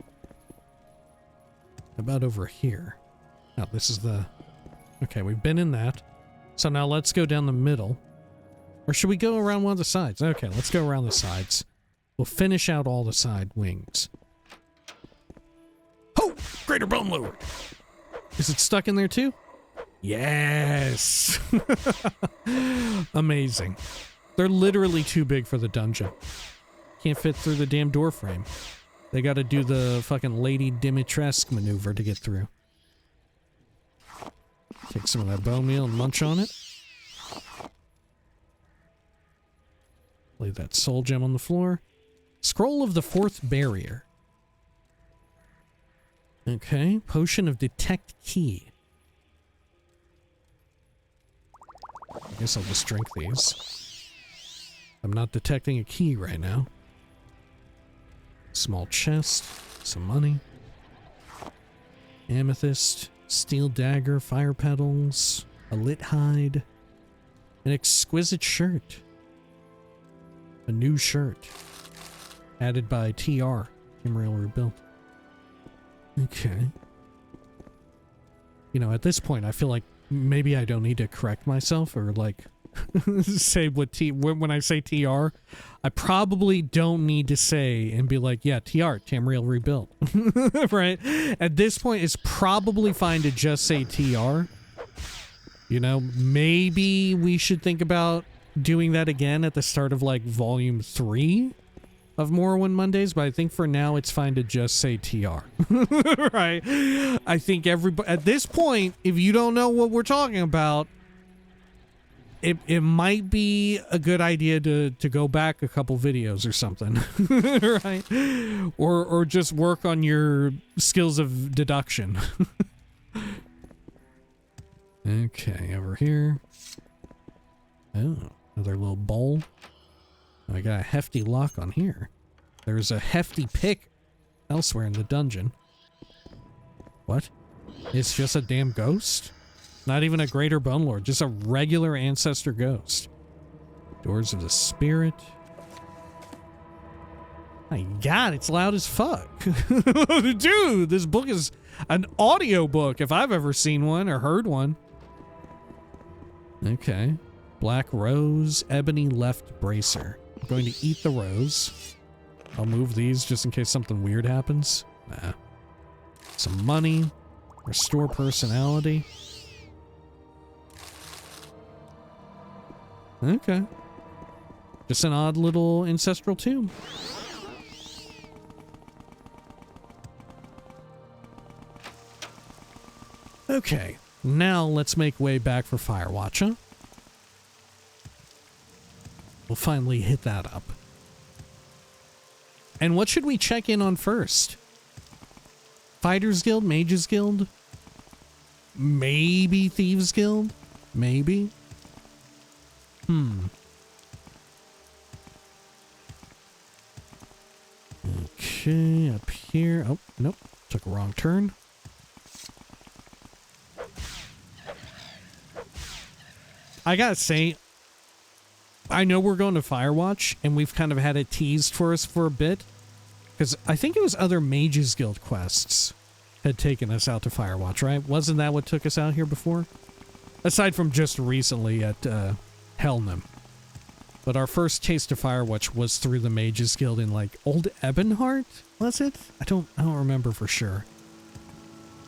How about over here? Oh, this is the... Okay, we've been in that. So now let's go down the middle. Or should we go around one of the sides? Okay, let's go around the sides. We'll finish out all the side wings. Oh! Greater Bone Lord! Is it stuck in there too? Yes! Amazing. They're literally too big for the dungeon. Can't fit through the damn door frame. They gotta do the fucking Lady Dimitrescu maneuver to get through. Take some of that bone meal and munch on it. Leave that soul gem on the floor. Scroll of the Fourth Barrier. Okay, potion of Detect Key. I guess I'll just drink these. I'm not detecting a key right now. Small chest, some money. Amethyst, steel dagger, fire petals, a lit hide, an exquisite shirt. A new shirt. Added by TR, Tamriel Rebuilt. Okay. You know, at this point, I feel like maybe I don't need to correct myself or, like, say what when I say TR, I probably don't need to say and be like, yeah, TR, Tamriel Rebuilt. Right? At this point, it's probably fine to just say TR. You know, maybe we should think about doing that again at the start of, like, Volume 3 of Morrowind Mondays, but I think for now it's fine to just say TR. Right? I think everybody, at this point, if you don't know what we're talking about, it might be a good idea to go back a couple videos or something. Right? Or just work on your skills of deduction. Okay, over here. Oh, another little bowl. I got a hefty lock on here. There's a hefty pick elsewhere in the dungeon. What? It's just a damn ghost? Not even a Greater Bone Lord, just a regular Ancestor ghost. Doors of the Spirit. My God, it's loud as fuck. Dude, this book is an audio book if I've ever seen one or heard one. Okay. Black Rose, Ebony Left Bracer. I'm going to eat the rose. I'll move these just in case something weird happens. Nah. Some money. Restore personality. Okay. Just an odd little ancestral tomb. Okay. Now let's make way back for Firewatch, huh? We'll finally hit that up. And what should we check in on first? Fighters Guild? Mages Guild? Maybe Thieves Guild? Maybe? Okay, up here. Oh, nope. Took a wrong turn. I gotta say, I know we're going to Firewatch, and we've kind of had it teased for us for a bit, Because I think it was other Mages Guild quests had taken us out to Firewatch, right? Wasn't that what took us out here before? Aside from just recently at Helnum. But our first taste of Firewatch was through the Mages Guild in like Old Ebonheart, was it? I don't remember for sure.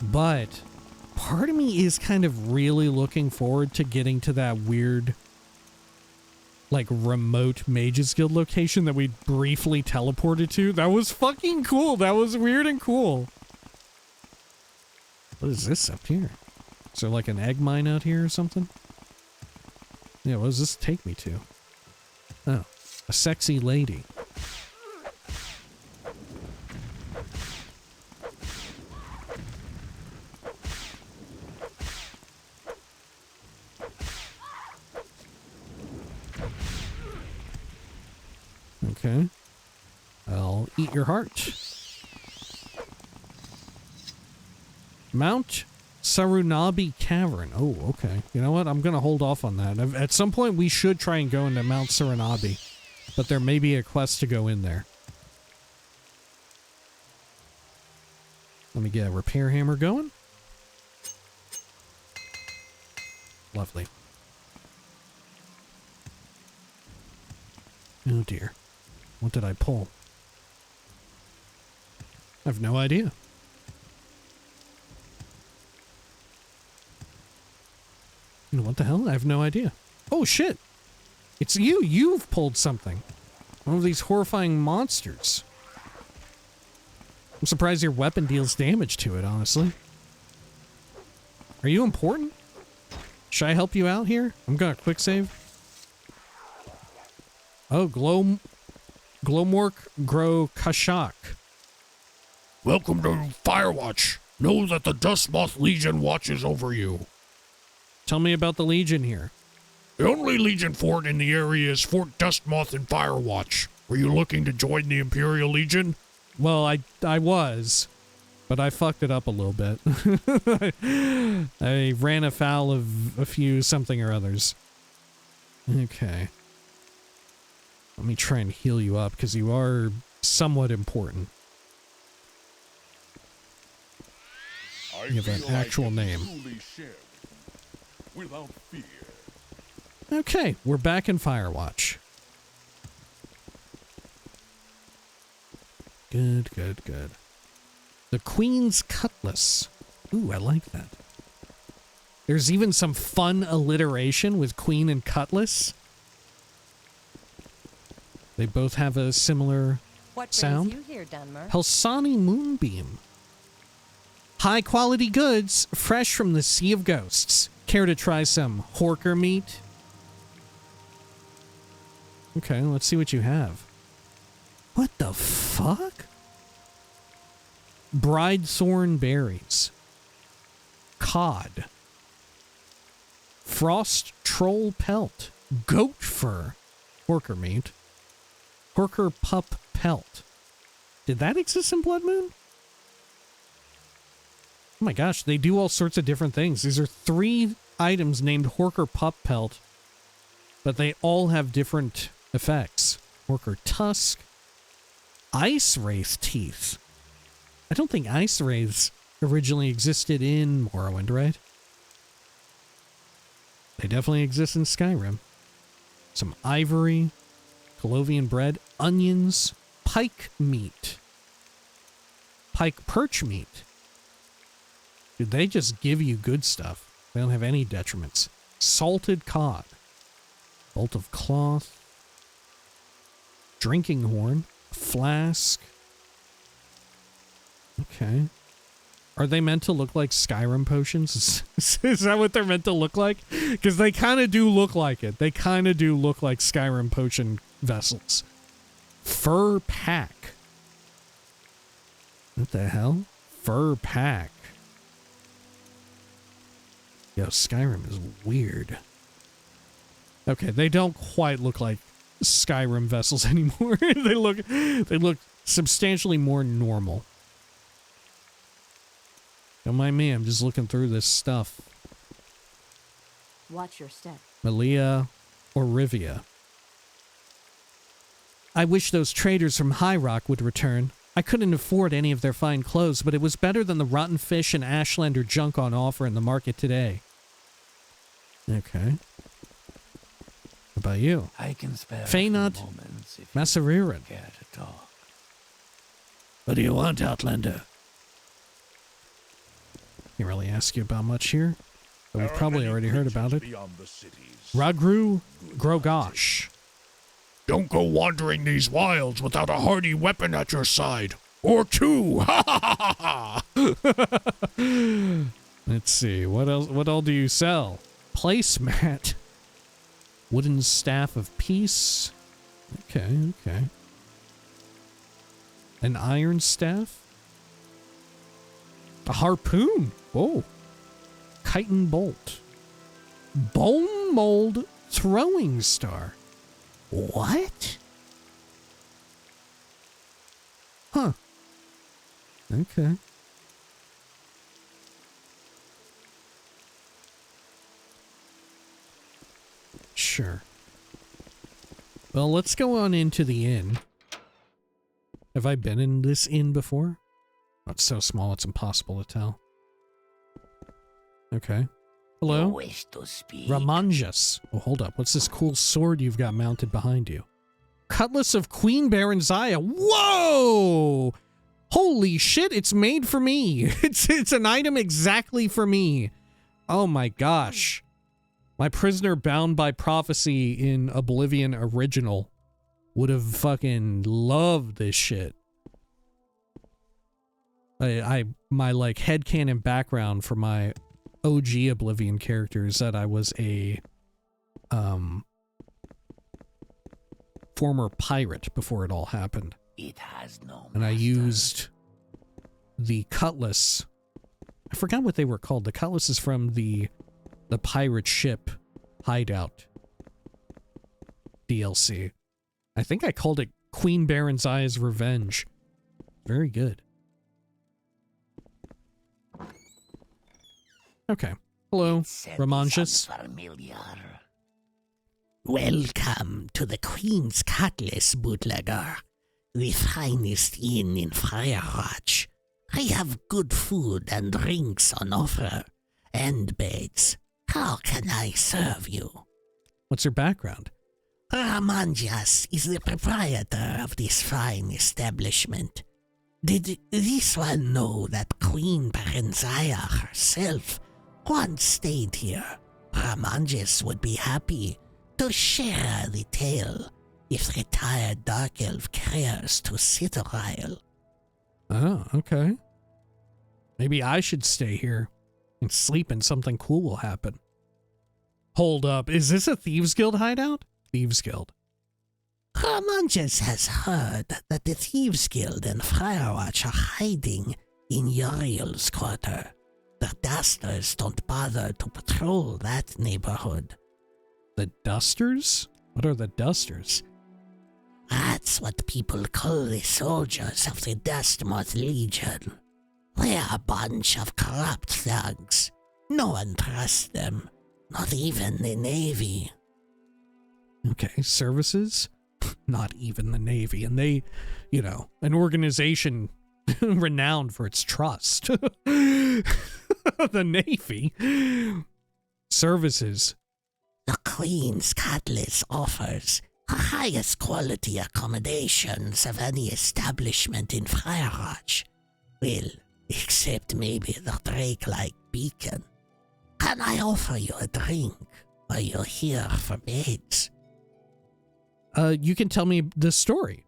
But part of me is kind of really looking forward to getting to that weird like remote Mages Guild location that we briefly teleported to. That was fucking cool. That was weird and cool. What is this up here? Is there like an egg mine out here or something? Yeah, what does this take me to? Oh, a sexy lady. Okay. I'll eat your heart. Mount Sarunabi Cavern. Oh, okay. You know what? I'm going to hold off on that. At some point, we should try and go into Mount Sarunabi, but there may be a quest to go in there. Let me get a repair hammer going. Lovely. Oh, dear. What did I pull? I have no idea. What the hell? I have no idea. Oh, shit. It's you. You've pulled something. One of these horrifying monsters. I'm surprised your weapon deals damage to it, honestly. Are you important? Should I help you out here? I'm gonna quick save. Oh, Glowmork Grow Kashak. Welcome to Firewatch. Know that the Dustmoth Legion watches over you. Tell me about the Legion here. The only Legion fort in the area is Fort Dustmoth in Firewatch. Were you looking to join the Imperial Legion? Well, I was, but I fucked it up a little bit. I ran afoul of a few something or others. Okay. Let me try and heal you up, because you are somewhat important. You have an actual name. Without fear. Okay, we're back in Firewatch. Good, good, good. The Queen's Cutlass. Ooh, I like that. There's even some fun alliteration with Queen and Cutlass. They both have a similar sound. What brings you here, Dunmer? Helsani Moonbeam. High quality goods, fresh from the Sea of Ghosts. Care to try some horker meat? Okay, let's see what you have. What the fuck? Bridethorn berries. Cod. Frost troll pelt. Goat fur. Horker meat. Horker pup pelt. Did that exist in Blood Moon? Oh my gosh, they do all sorts of different things. These are 3 items named Horker Pup Pelt, but they all have different effects. Horker Tusk. Ice Wraith Teeth. I don't think Ice Wraiths originally existed in Morrowind, right? They definitely exist in Skyrim. Some ivory. Colovian bread. Onions. Pike meat. Pike perch meat. Dude, they just give you good stuff. They don't have any detriments. Salted cod. Bolt of cloth. Drinking horn. Flask. Okay. Are they meant to look like Skyrim potions? Is that what they're meant to look like? Because they kind of do look like it. They kind of do look like Skyrim potion vessels. Fur pack. What the hell? Fur pack. Yo, Skyrim is weird. Okay, they don't quite look like Skyrim vessels anymore. they look substantially more normal. Don't mind me, I'm just looking through this stuff. Watch your step. Malia or Rivia. I wish those traders from High Rock would return. I couldn't afford any of their fine clothes, but it was better than the rotten fish and Ashlander junk on offer in the market today. Okay. What about you? I can spare a Feynad few moments if Massariran. you care to talk. What do you want, Outlander? Can't really ask you about much here, but we've There are probably many already heard about it. creatures beyond the cities. Ragru Grogosh. Don't go wandering these wilds without a hardy weapon at your side. Or two! Ha ha ha ha! Let's see, what else? What all do you sell? Placemat. Wooden staff of peace. Okay, okay. An iron staff. A harpoon. Whoa. Chitin bolt. Bone mold throwing star. What? Huh. Okay. Sure. Well, let's go on into the inn. Have I been in this inn before? Oh, it's so small it's impossible to tell. Okay. Hello? Wish to speak. Ramanjas. Oh, hold up. What's this cool sword you've got mounted behind you? Cutlass of Queen Baronzaya. Whoa! Holy shit, it's made for me. It's an item exactly for me. Oh my gosh. My prisoner bound by prophecy in Oblivion Original would have fucking loved this shit. My like headcanon background for my OG Oblivion character is that I was a former pirate before it all happened. It has no And I master. used the cutlass. I forgot what they were called. The cutlass is from the pirate ship hideout DLC. I think I called it Queen Baronzaya's Revenge. Very good. Okay. Hello, Said Ramanjas. sounds familiar. Welcome to the Queen's Cutlass, bootlegger. The finest inn in Firewatch. I have good food and drinks on offer. And beds. How can I serve you? What's your background? Ramanjas is the proprietor of this fine establishment. Did this one know that Queen Baronzaya herself once stayed here? Ramanjas would be happy to share the tale if retired Dark Elf cares to sit a while. Oh, okay. Maybe I should stay here and sleep and something cool will happen. Hold up, is this a Thieves Guild hideout? Thieves Guild. Ramanjas has heard that the Thieves Guild and Firewatch are hiding in Uriel's quarter. The Dusters don't bother to patrol that neighborhood. The Dusters? What are the Dusters? That's what people call the soldiers of the Dustmoth Legion. They're a bunch of corrupt thugs. No one trusts them, not even the Navy. Okay, services? Not even the Navy. And they, you know, an organization renowned for its trust. The Navy. Services. The Queen's Cutlass offers the highest quality accommodations of any establishment in Firewatch. Well, except maybe the Drake-like beacon. Can I offer you a drink? Are you here for beds? You can tell me the story.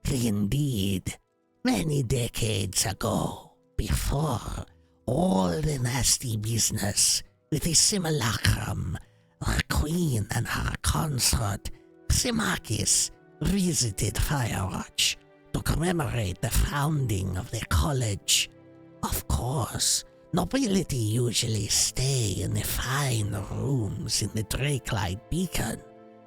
Indeed, many decades ago, before all the nasty business with the simulacrum, the Queen and her consort, Simakis, visited Firewatch to commemorate the founding of the college. Of course, nobility usually stay in the fine rooms in the Drake-light beacon,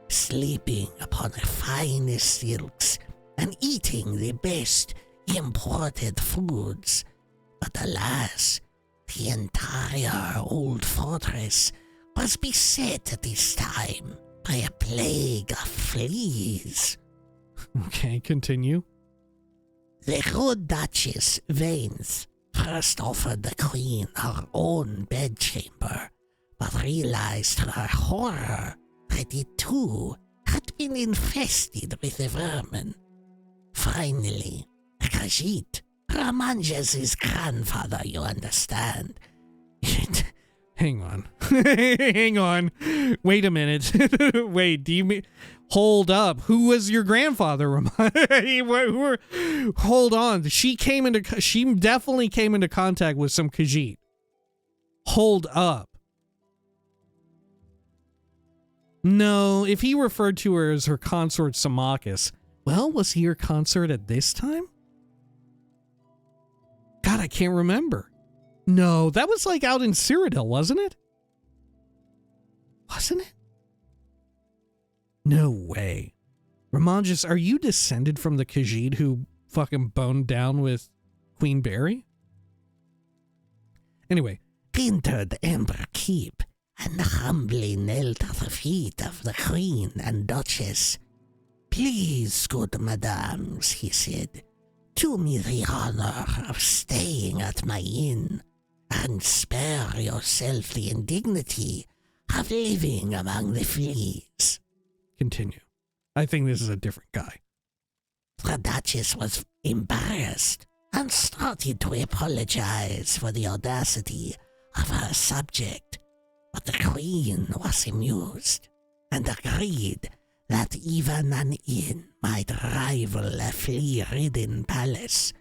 sleeping upon the finest silks and eating the best imported foods. But alas, the entire old fortress was beset at this time by a plague of fleas. Okay, continue. The good Duchess Vanes first offered the Queen her own bedchamber, but realized to her horror that it too had been infested with the vermin. Finally, Khajiit, Ramanjas' grandfather, you understand. Hang on. Hang on. Wait a minute. Wait, do you mean... Hold up. Who was your grandfather? Hold on. She definitely came into contact with some Khajiit. Hold up. No, if he referred to her as her consort Symmachus, well, was he her consort at this time? God, I can't remember. No, that was like out in Cyrodiil, wasn't it? Wasn't it? No way. Ramanjas, are you descended from the Khajiit who fucking boned down with Queen Berry? Anyway. Entered Ember Keep and humbly knelt at the feet of the Queen and Duchess. Please, good madams, he said, do me the honor of staying at my inn, and spare yourself the indignity of living among the fleas. Continue. I think this is a different guy. The Duchess was embarrassed and started to apologize for the audacity of her subject, but the Queen was amused and agreed that even an inn might rival a flea-ridden palace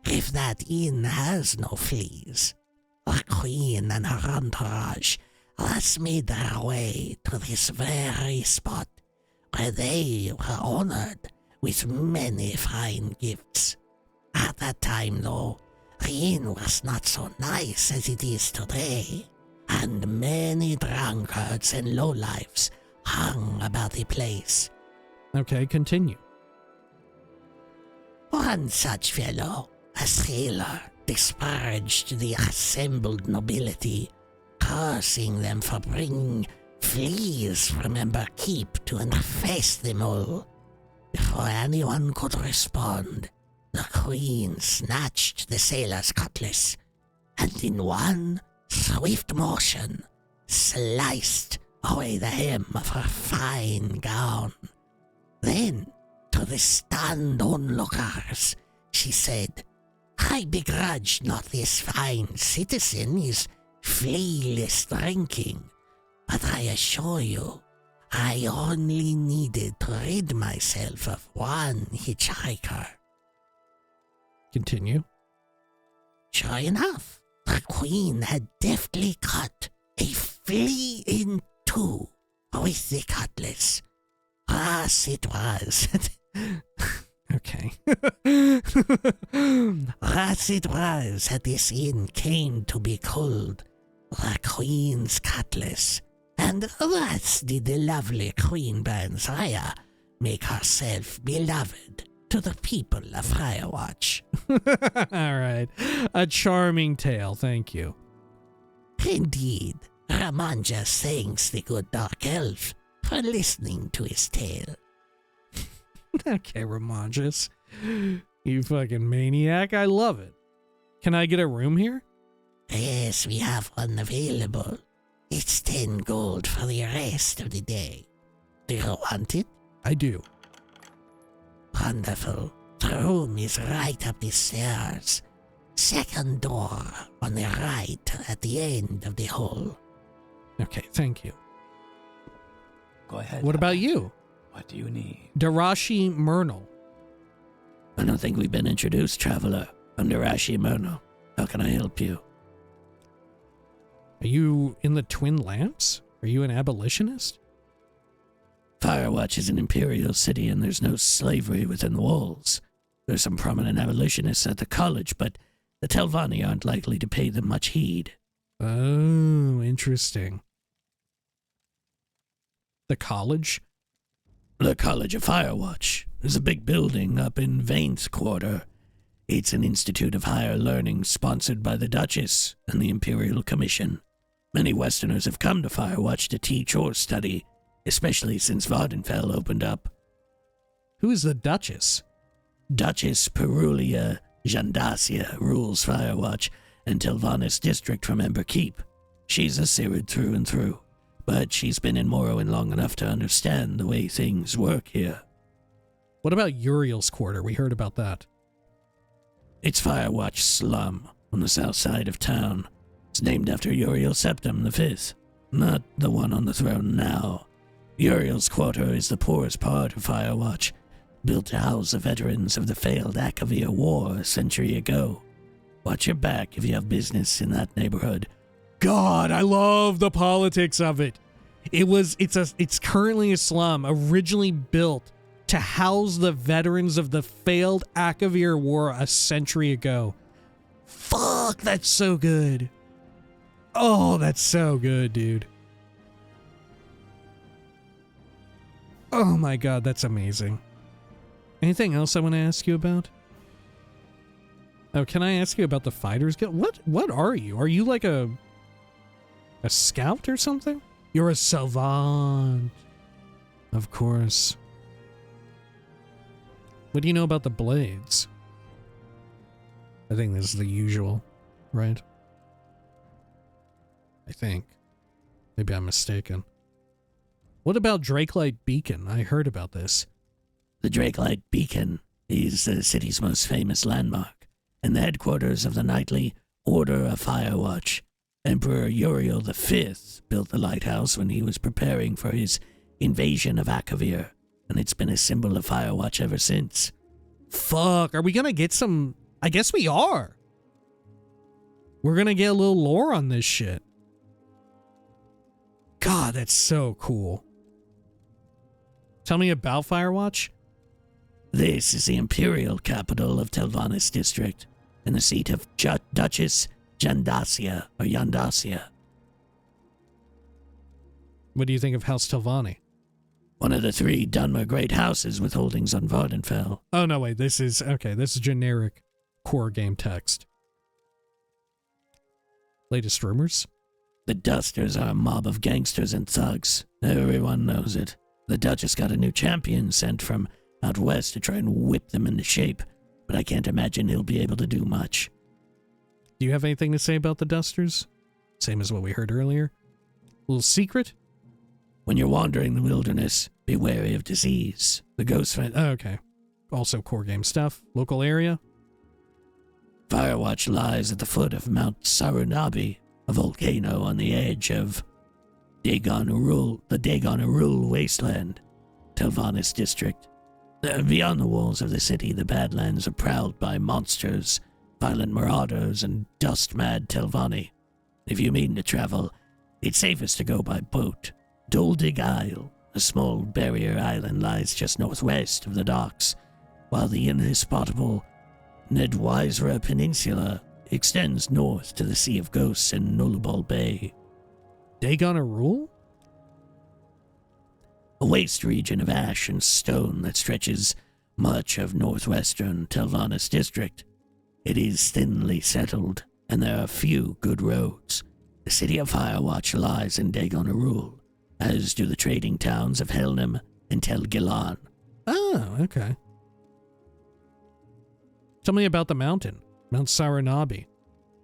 if that inn has no fleas. The Queen and her entourage thus made their way to this very spot, where they were honored with many fine gifts. At that time, though, the inn was not so nice as it is today, and many drunkards and lowlifes hung about the place. Okay, continue. One such fellow, a sailor, disparaged the assembled nobility, cursing them for bringing fleas from Ember Keep to infest them all. Before anyone could respond, the Queen snatched the sailor's cutlass, and in one swift motion sliced away the hem of her fine gown. Then, to the stunned onlookers, she said, I begrudge not this fine citizen his flealess drinking, but I assure you, I only needed to rid myself of one hitchhiker. Continue. Sure enough, the Queen had deftly cut a flea in two with the cutlass. Thus it was. Okay. Thus it was that this inn came to be called the Queen's Cutlass, and thus did the lovely Queen Bansaya make herself beloved to the people of Firewatch. All right. A charming tale, thank you. Indeed, Ramanja thanks the good dark elf for listening to his tale. Okay, Ramanjas. You fucking maniac. I love it. Can I get a room here? Yes, we have one available. It's 10 gold for the rest of the day. Do you want it? I do. Wonderful. The room is right up the stairs. Second door on the right at the end of the hall. Okay, thank you. Go ahead. What about you? What do you need? Darashi Myrnal. I don't think we've been introduced, traveler. I'm Darashi Myrnal. How can I help you? Are you in the Twin Lamps? Are you an abolitionist? Firewatch is an imperial city and there's no slavery within the walls. There's some prominent abolitionists at the college, but the Telvanni aren't likely to pay them much heed. Oh, interesting. The college? The College of Firewatch is a big building up in Vane's Quarter. It's an institute of higher learning sponsored by the Duchess and the Imperial Commission. Many Westerners have come to Firewatch to teach or study, especially since Vardenfell opened up. Who is the Duchess? Duchess Perulia Jandasia rules Firewatch and Telvanni's district from Ember Keep. She's a Sirid through and through, but she's been in Morrowind long enough to understand the way things work here. What about Uriel's quarter? We heard about that. It's Firewatch slum on the south side of town. It's named after Uriel Septim V, not the one on the throne now. Uriel's quarter is the poorest part of Firewatch, built to house the veterans of the failed Akavir War a century ago. Watch your back if you have business in that neighborhood. God, I love the politics of it. It's currently a slum, originally built to house the veterans of the failed Akavir War a century ago. Fuck, that's so good. Oh, that's so good, dude. Oh my god, that's amazing. Anything else I want to ask you about? Oh, can I ask you about the Fighters Guild? What are you? Are you like a scout or something? You're a savant. Of course. What do you know about the Blades? I think this is the usual, right? I think. Maybe I'm mistaken. What about Drakelight Beacon? I heard about this. The Drakelight Beacon is the city's most famous landmark, and the headquarters of the Knightly Order of Firewatch. Emperor Uriel V built the lighthouse when he was preparing for his invasion of Akavir, and it's been a symbol of Firewatch ever since. Fuck, are we gonna get some... I guess we are. We're gonna get a little lore on this shit. God, that's so cool. Tell me about Firewatch. This is the imperial capital of Telvanni's district, and the seat of Duchess Jandasia, or Yandasia. What do you think of House Telvanni? One of the 3 Dunmer great houses with holdings on Vardenfell. Oh, no, wait, this is generic core game text. Latest rumors? The Dusters are a mob of gangsters and thugs. Everyone knows it. The Duchess got a new champion sent from out west to try and whip them into shape, but I can't imagine he'll be able to do much. Do you have anything to say about the Dusters? Same as what we heard earlier? A little secret? When you're wandering the wilderness, be wary of disease. The ghost friend... Oh, okay. Also core game stuff. Local area? Firewatch lies at the foot of Mount Sarunabi, a volcano on the edge of the Dagon-ruhn wasteland, Telvanni's district. Beyond the walls of the city, the Badlands are prowled by monsters, violent marauders, and dust-mad Telvanni. If you mean to travel, it's safest to go by boat. Doldig Isle, a small barrier island, lies just northwest of the docks, while the inhospitable Nedwisra Peninsula extends north to the Sea of Ghosts in Nullabal Bay. Dagon-ruhn? A waste region of ash and stone that stretches much of northwestern Telvanni's district. It is thinly settled, and there are few good roads. The city of Firewatch lies in Dagon-ruhn, as do the trading towns of Helnam and Tel Gilan. Oh, okay. Tell me about the mountain, Mount Sarunabi.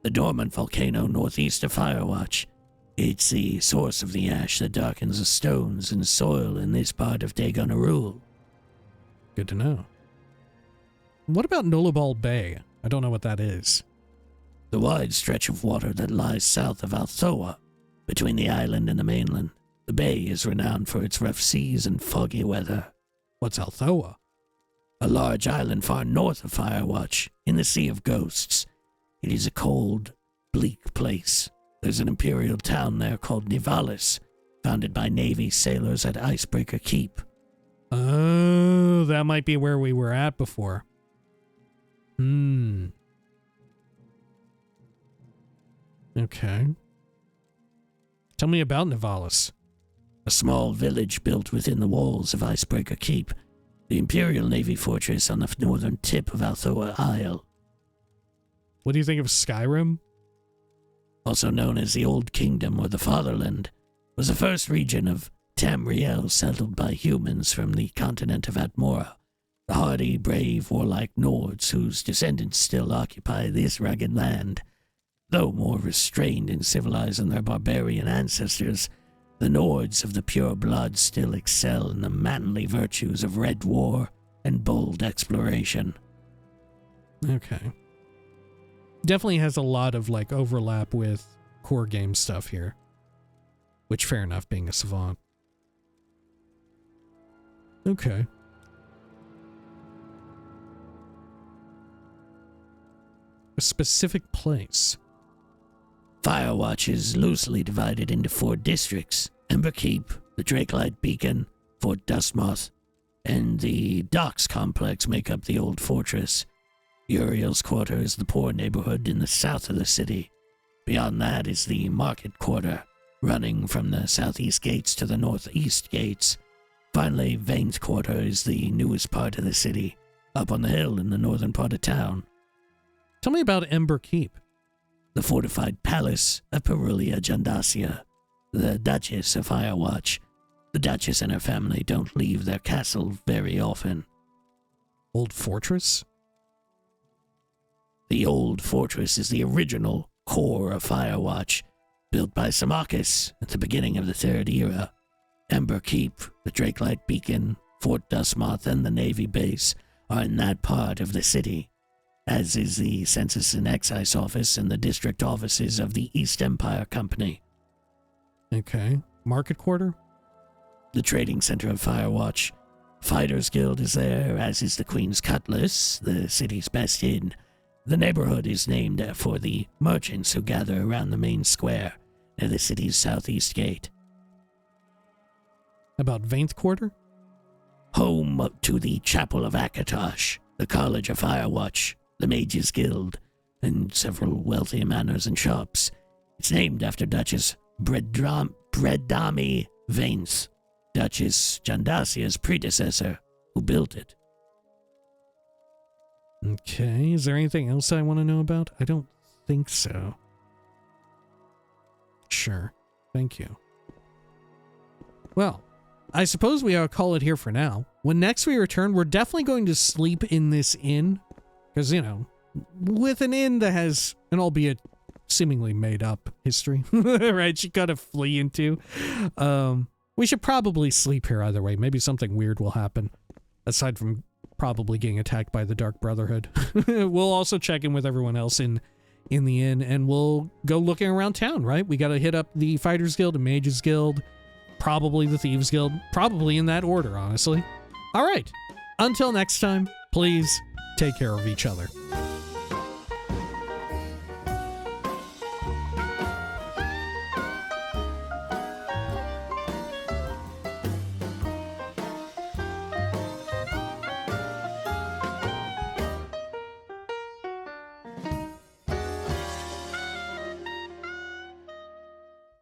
The dormant volcano northeast of Firewatch. It's the source of the ash that darkens the stones and soil in this part of Dagon-ruhn. Good to know. What about Nullabal Bay? I don't know what that is. The wide stretch of water that lies south of Althoa, between the island and the mainland. The bay is renowned for its rough seas and foggy weather. What's Althoa? A large island far north of Firewatch, in the Sea of Ghosts. It is a cold, bleak place. There's an imperial town there called Nivalis, founded by Navy sailors at Icebreaker Keep. Oh, that might be where we were at before. Okay. Tell me about Nivalis. A small village built within the walls of Icebreaker Keep, the Imperial Navy fortress on the northern tip of Althoa Isle. What do you think of Skyrim? Also known as the Old Kingdom or the Fatherland, was the first region of Tamriel settled by humans from the continent of Atmora The hardy, brave, warlike Nords whose descendants still occupy this rugged land. Though more restrained and civilized than their barbarian ancestors, the Nords of the pure blood still excel in the manly virtues of red war and bold exploration. Okay. Definitely has a lot of like overlap with core game stuff here. Which, fair enough, being a savant. Okay. A specific place. Firewatch is loosely divided into 4 districts: Emberkeep, the Drakelight Beacon, Fort Dustmoth, and the Docks Complex make up the Old Fortress. Uriel's Quarter is the poor neighborhood in the south of the city. Beyond that is the Market Quarter, running from the southeast gates to the northeast gates. Finally, Vane's Quarter is the newest part of the city, up on the hill in the northern part of town. Tell me about Ember Keep. The fortified palace of Perulia Jandacia, the Duchess of Firewatch. The Duchess and her family don't leave their castle very often. Old Fortress? The Old Fortress is the original core of Firewatch, built by Symmachus at the beginning of the Third Era. Ember Keep, the Drakelight Beacon, Fort Dustmoth, and the Navy Base are in that part of the city, as is the Census and Excise Office and the district offices of the East Empire Company. Okay. Market Quarter? The trading center of Firewatch. Fighters Guild is there, as is the Queen's Cutlass, the city's best inn. The neighborhood is named for the merchants who gather around the main square near the city's southeast gate. About Vainth Quarter? Home to the Chapel of Akatosh, the College of Firewatch, the Mages Guild, and several wealthy manors and shops. It's named after Duchess Bredami Vainth, Duchess Jandacia's predecessor, who built it. Okay, is there anything else I want to know about? I don't think so. Sure, thank you. Well, I suppose we ought to call it here for now. When next we return, we're definitely going to sleep in this inn. Because, you know, with an inn that has an albeit seemingly made up history, right? You gotta flee into. We should probably sleep here either way. Maybe something weird will happen. Aside from probably getting attacked by the Dark Brotherhood. We'll also check in with everyone else in the inn, and we'll go looking around town, right? We gotta hit up the Fighters Guild, the Mages Guild, probably the Thieves Guild, probably in that order, honestly. All right, until next time, please take care of each other.